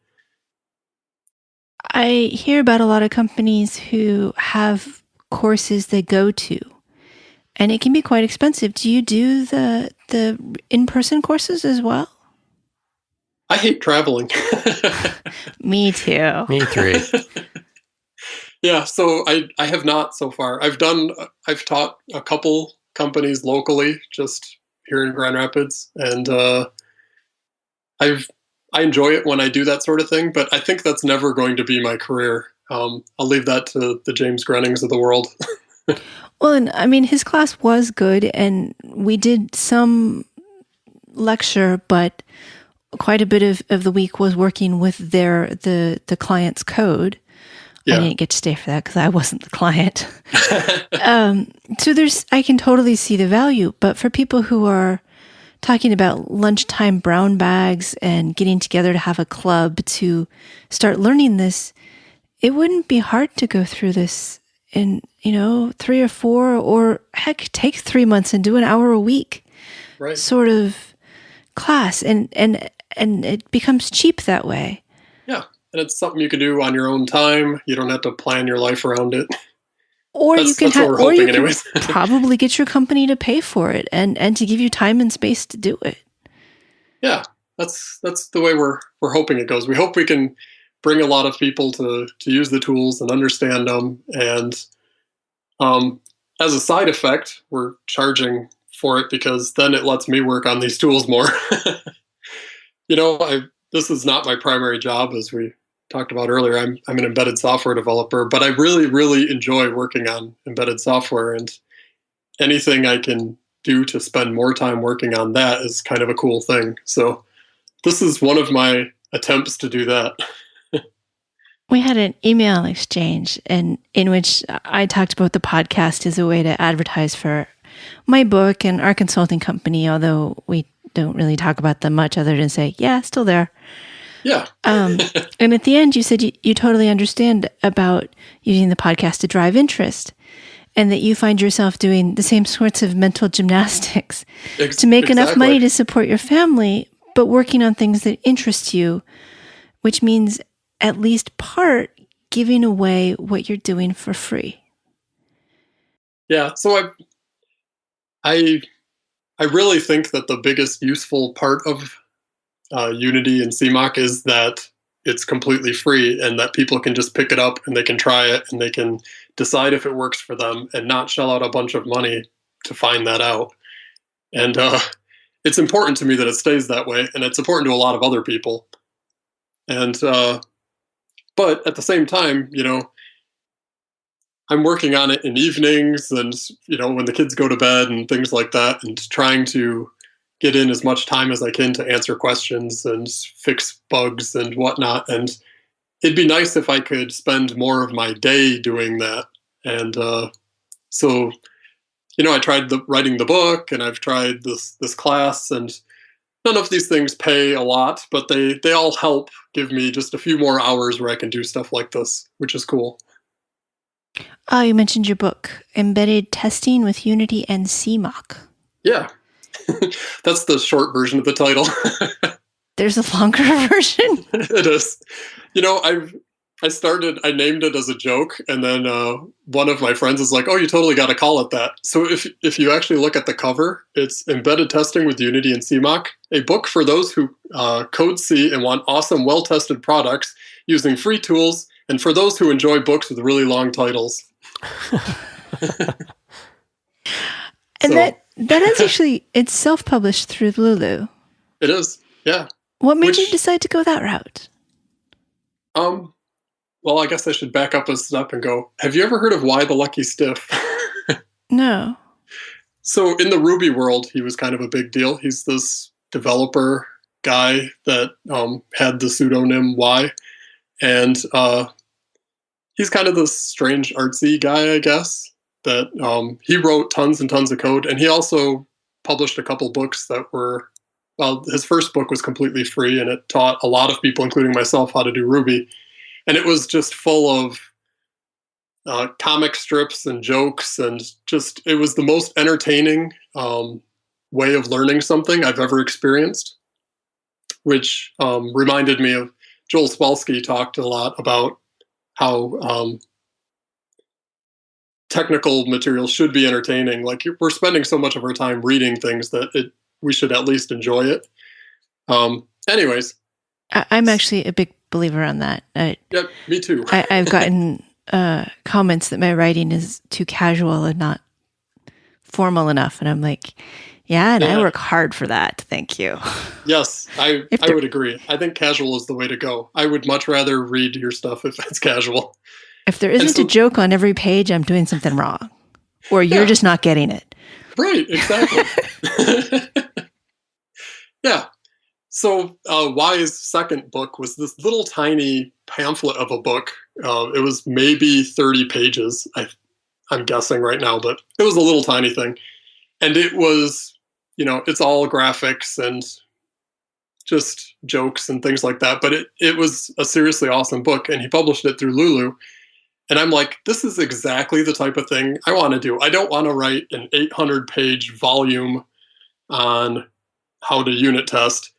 I hear about a lot of companies who have courses they go to, and it can be quite expensive. Do you do the in-person courses as well? I hate traveling. Me too. Me three. Yeah, so I have not so far. I've taught a couple companies locally, just here in Grand Rapids, and I enjoy it when I do that sort of thing. But I think that's never going to be my career. I'll leave that to the James Grennings of the world. Well, and I mean, his class was good, and we did some lecture, but quite a bit of the week was working with the client's code. Yeah. I didn't get to stay for that because I wasn't the client. So I can totally see the value, but for people who are talking about lunchtime brown bags and getting together to have a club to start learning this, it wouldn't be hard to go through this in 3 or 4, or heck, take 3 months and do an hour a week, right, sort of class, and it becomes cheap that way. Yeah. And it's something you can do on your own time. You don't have to plan your life around it. Or you can probably get your company to pay for it and to give you time and space to do it. Yeah, that's the way we're hoping it goes. We hope we can bring a lot of people to use the tools and understand them. And as a side effect, we're charging for it because then it lets me work on these tools more. This is not my primary job, as we talked about earlier. I'm an embedded software developer, but I really, really enjoy working on embedded software, and anything I can do to spend more time working on that is kind of a cool thing. So this is one of my attempts to do that. We had an email exchange in which I talked about the podcast as a way to advertise for my book and our consulting company, although we don't really talk about them much other than say, yeah, still there. Yeah. And at the end, you said you totally understand about using the podcast to drive interest, and that you find yourself doing the same sorts of mental gymnastics to make enough money to support your family, but working on things that interest you, which means at least part giving away what you're doing for free. Yeah. So I really think that the biggest useful part of Unity and CMOC is that it's completely free, and that people can just pick it up and they can try it and they can decide if it works for them and not shell out a bunch of money to find that out. And it's important to me that it stays that way, and it's important to a lot of other people. And but at the same time, I'm working on it in evenings and, when the kids go to bed and things like that, and trying to get in as much time as I can to answer questions and fix bugs and whatnot. And it'd be nice if I could spend more of my day doing that. And so, I tried writing the book, and I've tried this class, and none of these things pay a lot, but they all help give me just a few more hours where I can do stuff like this, which is cool. Oh, you mentioned your book, Embedded Testing with Unity and CMOC. Yeah. That's the short version of the title. There's a longer version? It is. I named it as a joke, and then one of my friends is like, "Oh, you totally got to call it that." So if you actually look at the cover, it's Embedded Testing with Unity and CMOC, a book for those who code C and want awesome, well-tested products using free tools, and for those who enjoy books with really long titles. And that is actually, it's self-published through Lulu. It is, yeah. What made you decide to go that route? Well, I guess I should back up a step and go, have you ever heard of Why the Lucky Stiff? No. So in the Ruby world, he was kind of a big deal. He's this developer guy that had the pseudonym Y. And he's kind of this strange artsy guy, I guess, that he wrote tons and tons of code. And he also published a couple books that were, his first book was completely free, and it taught a lot of people, including myself, how to do Ruby. And it was just full of comic strips and jokes, and it was the most entertaining way of learning something I've ever experienced, which reminded me of Joel Spolsky talked a lot about how technical material should be entertaining. Like, we're spending so much of our time reading things that we should at least enjoy it. Anyways. I'm actually a big believer on that. Yeah, me too. I've gotten comments that my writing is too casual and not formal enough. And I'm like, yeah, I work hard for that. Thank you. Yes, I would agree. I think casual is the way to go. I would much rather read your stuff if it's casual. If there isn't a joke on every page, I'm doing something wrong. Or you're just not getting it. Right, exactly. Yeah. So Y's second book was this little tiny pamphlet of a book. It was maybe 30 pages, I'm guessing right now, but it was a little tiny thing. And it was, it's all graphics and just jokes and things like that. But it was a seriously awesome book, and he published it through Lulu. And I'm like, this is exactly the type of thing I want to do. I don't want to write an 800-page volume on how to unit test.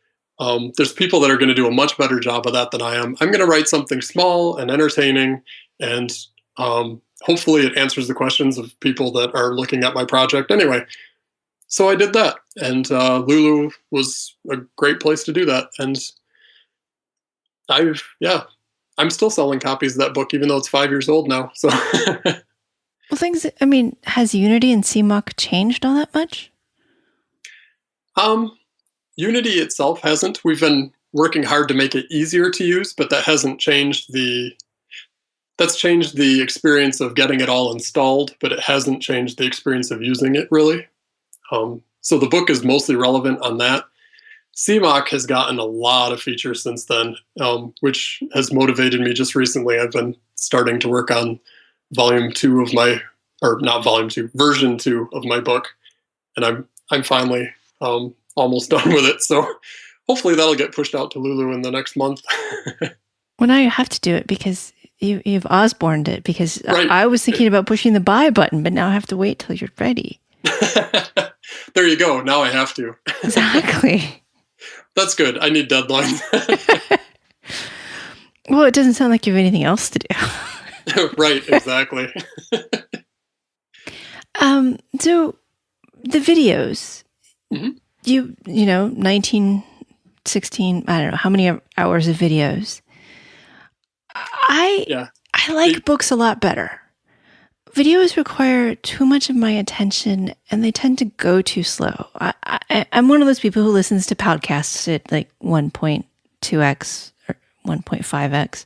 There's people that are going to do a much better job of that than I am. I'm going to write something small and entertaining, and hopefully it answers the questions of people that are looking at my project anyway. So I did that, and Lulu was a great place to do that. And I'm still selling copies of that book, even though it's 5 years old now. So, well, has Unity and CMOC changed all that much? Unity itself hasn't. We've been working hard to make it easier to use, but that hasn't changed that's changed the experience of getting it all installed, but it hasn't changed the experience of using it, really. So the book is mostly relevant on that. CMOC has gotten a lot of features since then, which has motivated me just recently. I've been starting to work on version 2 of my book, and I'm finally almost done with it. So hopefully that'll get pushed out to Lulu in the next month. Well, now you have to do it because you've Osborned it, because right. I was thinking about pushing the buy button, but now I have to wait till you're ready. There you go. Now I have to. Exactly. That's good. I need deadlines. Well, it doesn't sound like you have anything else to do. Right, exactly. So the videos, mm-hmm. 19, 16, I don't know, how many hours of videos. I like books a lot better videos require too much of my attention and they tend to go too slow. I'm one of those people who listens to podcasts at like 1.2x or 1.5x.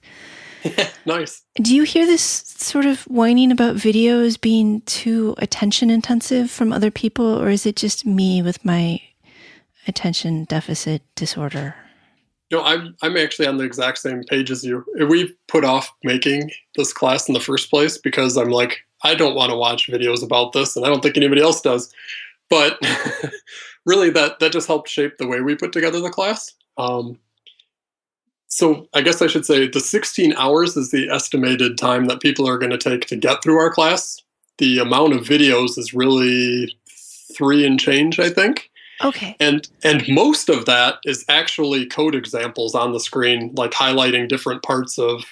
Nice. Do you hear this sort of whining about videos being too attention intensive from other people, or is it just me with my attention deficit disorder? No, I'm actually on the exact same page as you. We put off making this class in the first place because I'm like, I don't want to watch videos about this, and I don't think anybody else does. But really, that just helped shape the way we put together the class. So I guess I should say the 16 hours is the estimated time that people are going to take to get through our class. The amount of videos is really 3 and change, I think. Okay. And most of that is actually code examples on the screen, like highlighting different parts of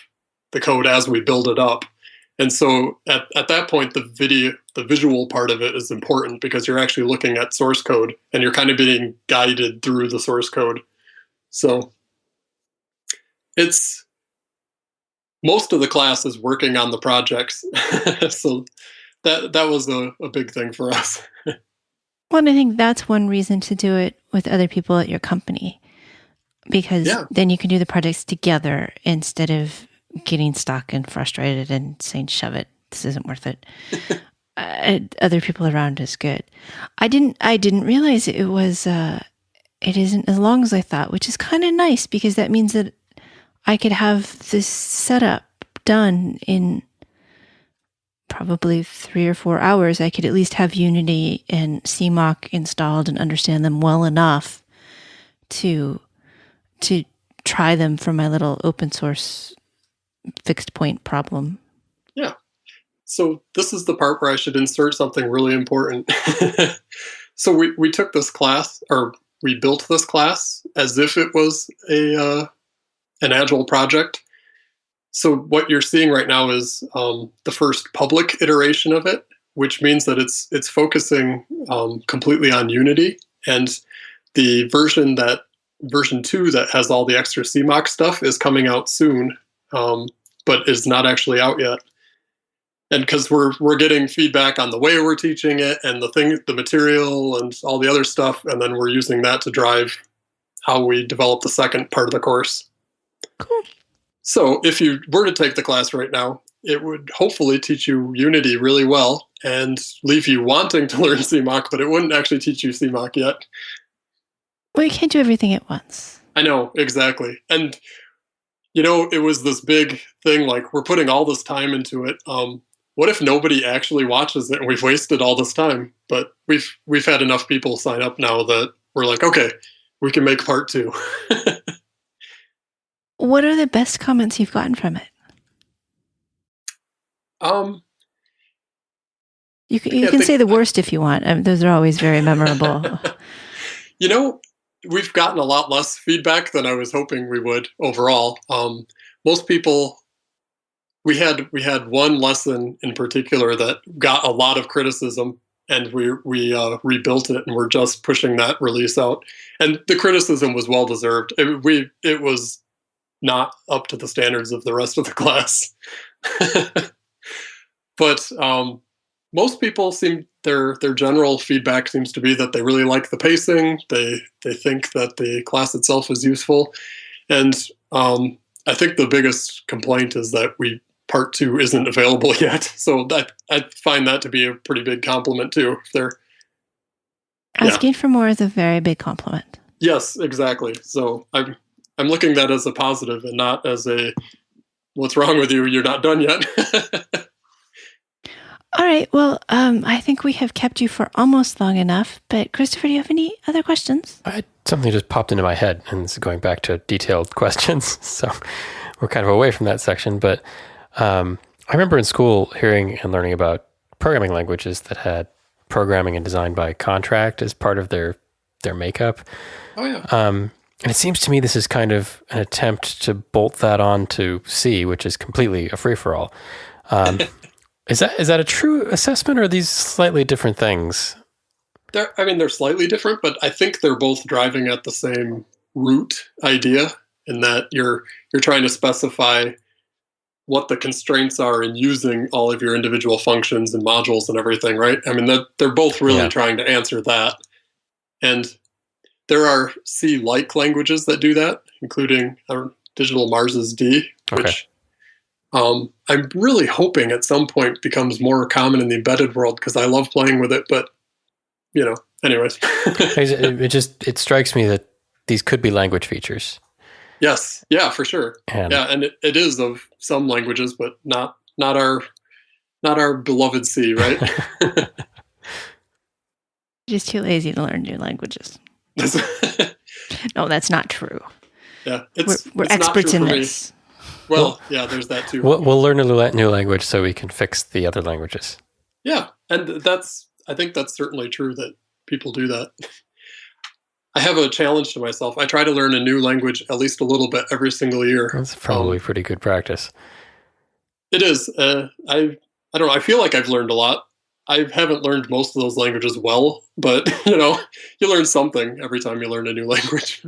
the code as we build it up. And so at that point, the visual part of it is important because you're actually looking at source code and you're kind of being guided through the source code. So it's most of the class is working on the projects. So that was a big thing for us. Well, I think that's one reason to do it with other people at your company, because then you can do the projects together instead of getting stuck and frustrated and saying, shove it, this isn't worth it. Other people around is good. I didn't realize it isn't as long as I thought, which is kind of nice because that means that I could have this setup done in probably 3 or 4 hours. I could at least have Unity and CMOC installed and understand them well enough to try them for my little open source fixed point problem. Yeah. So this is the part where I should insert something really important. So we took this class, or we built this class as if it was an Agile project. So what you're seeing right now is the first public iteration of it, which means that it's focusing completely on Unity, and the version 2 that has all the extra CMOC stuff is coming out soon, but is not actually out yet. And because we're getting feedback on the way we're teaching it and the material and all the other stuff, and then we're using that to drive how we develop the second part of the course. Cool. So if you were to take the class right now, it would hopefully teach you Unity really well and leave you wanting to learn CMOC, but it wouldn't actually teach you CMOC yet. Well, you can't do everything at once. I know, exactly. And, it was this big thing, like, we're putting all this time into it. What if nobody actually watches it and we've wasted all this time? But we've had enough people sign up now that we're like, okay, we can make part 2. What are the best comments you've gotten from it? You can say the worst if you want. Those are always very memorable. We've gotten a lot less feedback than I was hoping we would overall. Most people, we had one lesson in particular that got a lot of criticism, and we rebuilt it, and we're just pushing that release out. And the criticism was well deserved. It was not up to the standards of the rest of the class. But most people their general feedback seems to be that they really like the pacing. They think that the class itself is useful. And I think the biggest complaint is that part 2 isn't available yet. So I find that to be a pretty big compliment too. Asking for more is a very big compliment. Yes, exactly. So I'm looking at that as a positive and not as a, what's wrong with you? You're not done yet. All right. Well, I think we have kept you for almost long enough. But Christopher, do you have any other questions? Something just popped into my head, and it's going back to detailed questions. So we're kind of away from that section. But I remember in school hearing and learning about programming languages that had programming and design by contract as part of their makeup. Oh, yeah. And it seems to me this is kind of an attempt to bolt that on to C, which is completely a free-for-all. Is that a true assessment, or are these slightly different things? They're slightly different, but I think they're both driving at the same root idea, in that you're trying to specify what the constraints are in using all of your individual functions and modules and everything, right? I mean, they're both really trying to answer that. And there are C-like languages that do that, including Digital Mars's D, which I'm really hoping at some point becomes more common in the embedded world because I love playing with it. But, anyways. It strikes me that these could be language features. Yes. Yeah, for sure. And it is of some languages, but not our beloved C, right? Just too lazy to learn new languages. No, that's not true. Yeah, we're experts in this. Well, yeah, there's that too. We'll learn a new language so we can fix the other languages. Yeah, and I think that's certainly true that people do that. I have a challenge to myself. I try to learn a new language at least a little bit every single year. That's probably pretty good practice. It is. I don't know. I feel like I've learned a lot. I haven't learned most of those languages well, but you learn something every time you learn a new language.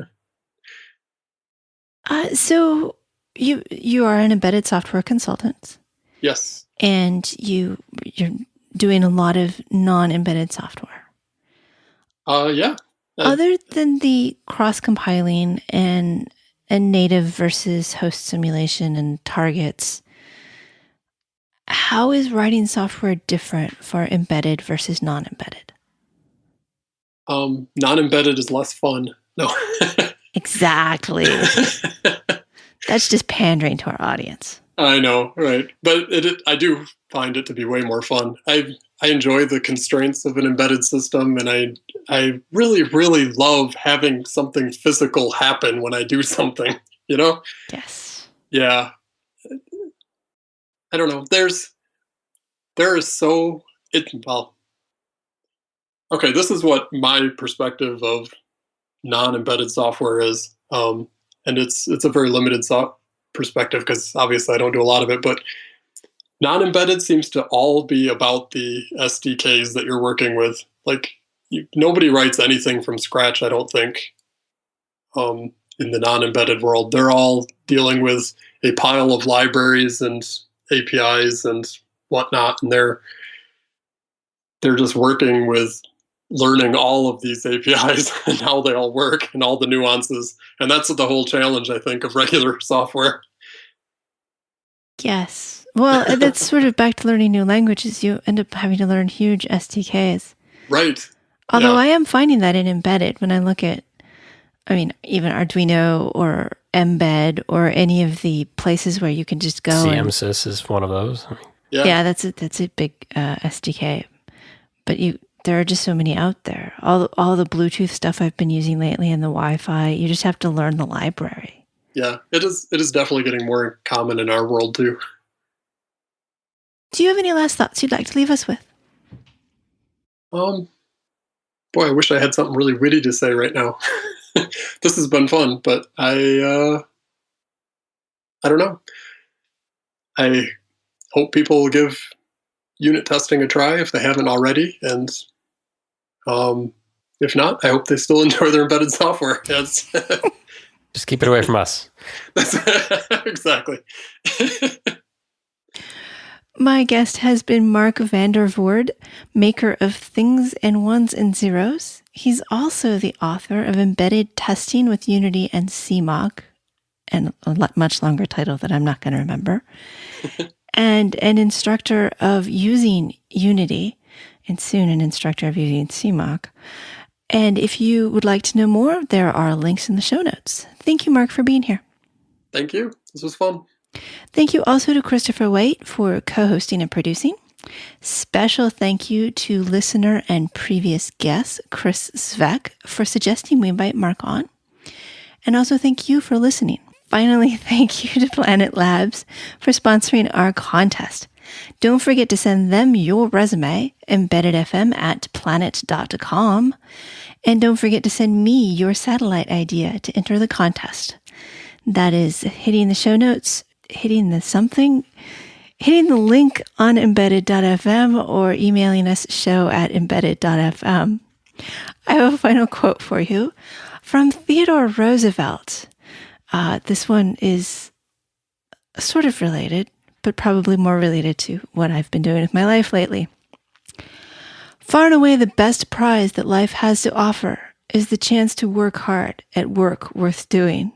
So you are an embedded software consultant. Yes. And you're doing a lot of non-embedded software. Yeah. Other than the cross-compiling and native versus host simulation and targets, how is writing software different for embedded versus non-embedded? Non-embedded is less fun. No. Exactly. That's just pandering to our audience. I know, right? But I do find it to be way more fun. I enjoy the constraints of an embedded system, and I really, really love having something physical happen when I do something, Yes. Yeah. I don't know. Okay, this is what my perspective of non-embedded software is. And it's a very limited perspective because obviously I don't do a lot of it, but non-embedded seems to all be about the SDKs that you're working with. Like nobody writes anything from scratch, I don't think, in the non-embedded world. They're all dealing with a pile of libraries and APIs and whatnot, and they're just working with learning all of these APIs and how they all work and all the nuances. And that's the whole challenge, I think, of regular software. Yes. Well, that's sort of back to learning new languages. You end up having to learn huge SDKs. Right. Although I am finding that in embedded when I look at, even Arduino or Mbed or any of the places where you can just go. CMSys is one of those. Yeah, that's a big SDK. But there are just so many out there. All the Bluetooth stuff I've been using lately and the Wi-Fi, you just have to learn the library. Yeah, it is definitely getting more common in our world too. Do you have any last thoughts you'd like to leave us with? Boy, I wish I had something really witty to say right now. This has been fun, but I don't know. I hope people will give unit testing a try if they haven't already, and if not, I hope they still enjoy their embedded software. Just keep it away from us. Exactly. My guest has been Mark Vandervoorde, maker of Things and Ones and Zeros. He's also the author of Embedded Testing with Unity and CMOC, and a much longer title that I'm not going to remember, and an instructor of using Unity, and soon an instructor of using CMOC. And if you would like to know more, there are links in the show notes. Thank you, Mark, for being here. Thank you. This was fun. Thank you also to Christopher White for co-hosting and producing. Special thank you to listener and previous guest, Chris Svek, for suggesting we invite Mark on. And also thank you for listening. Finally, thank you to Planet Labs for sponsoring our contest. Don't forget to send them your resume, embeddedfm@planet.com. And don't forget to send me your satellite idea to enter the contest. That is hitting the show notes, hitting the link on embedded.fm or emailing us show@embedded.fm. I have a final quote for you from Theodore Roosevelt. This one is sort of related, but probably more related to what I've been doing with my life lately. Far and away the best prize that life has to offer is the chance to work hard at work worth doing.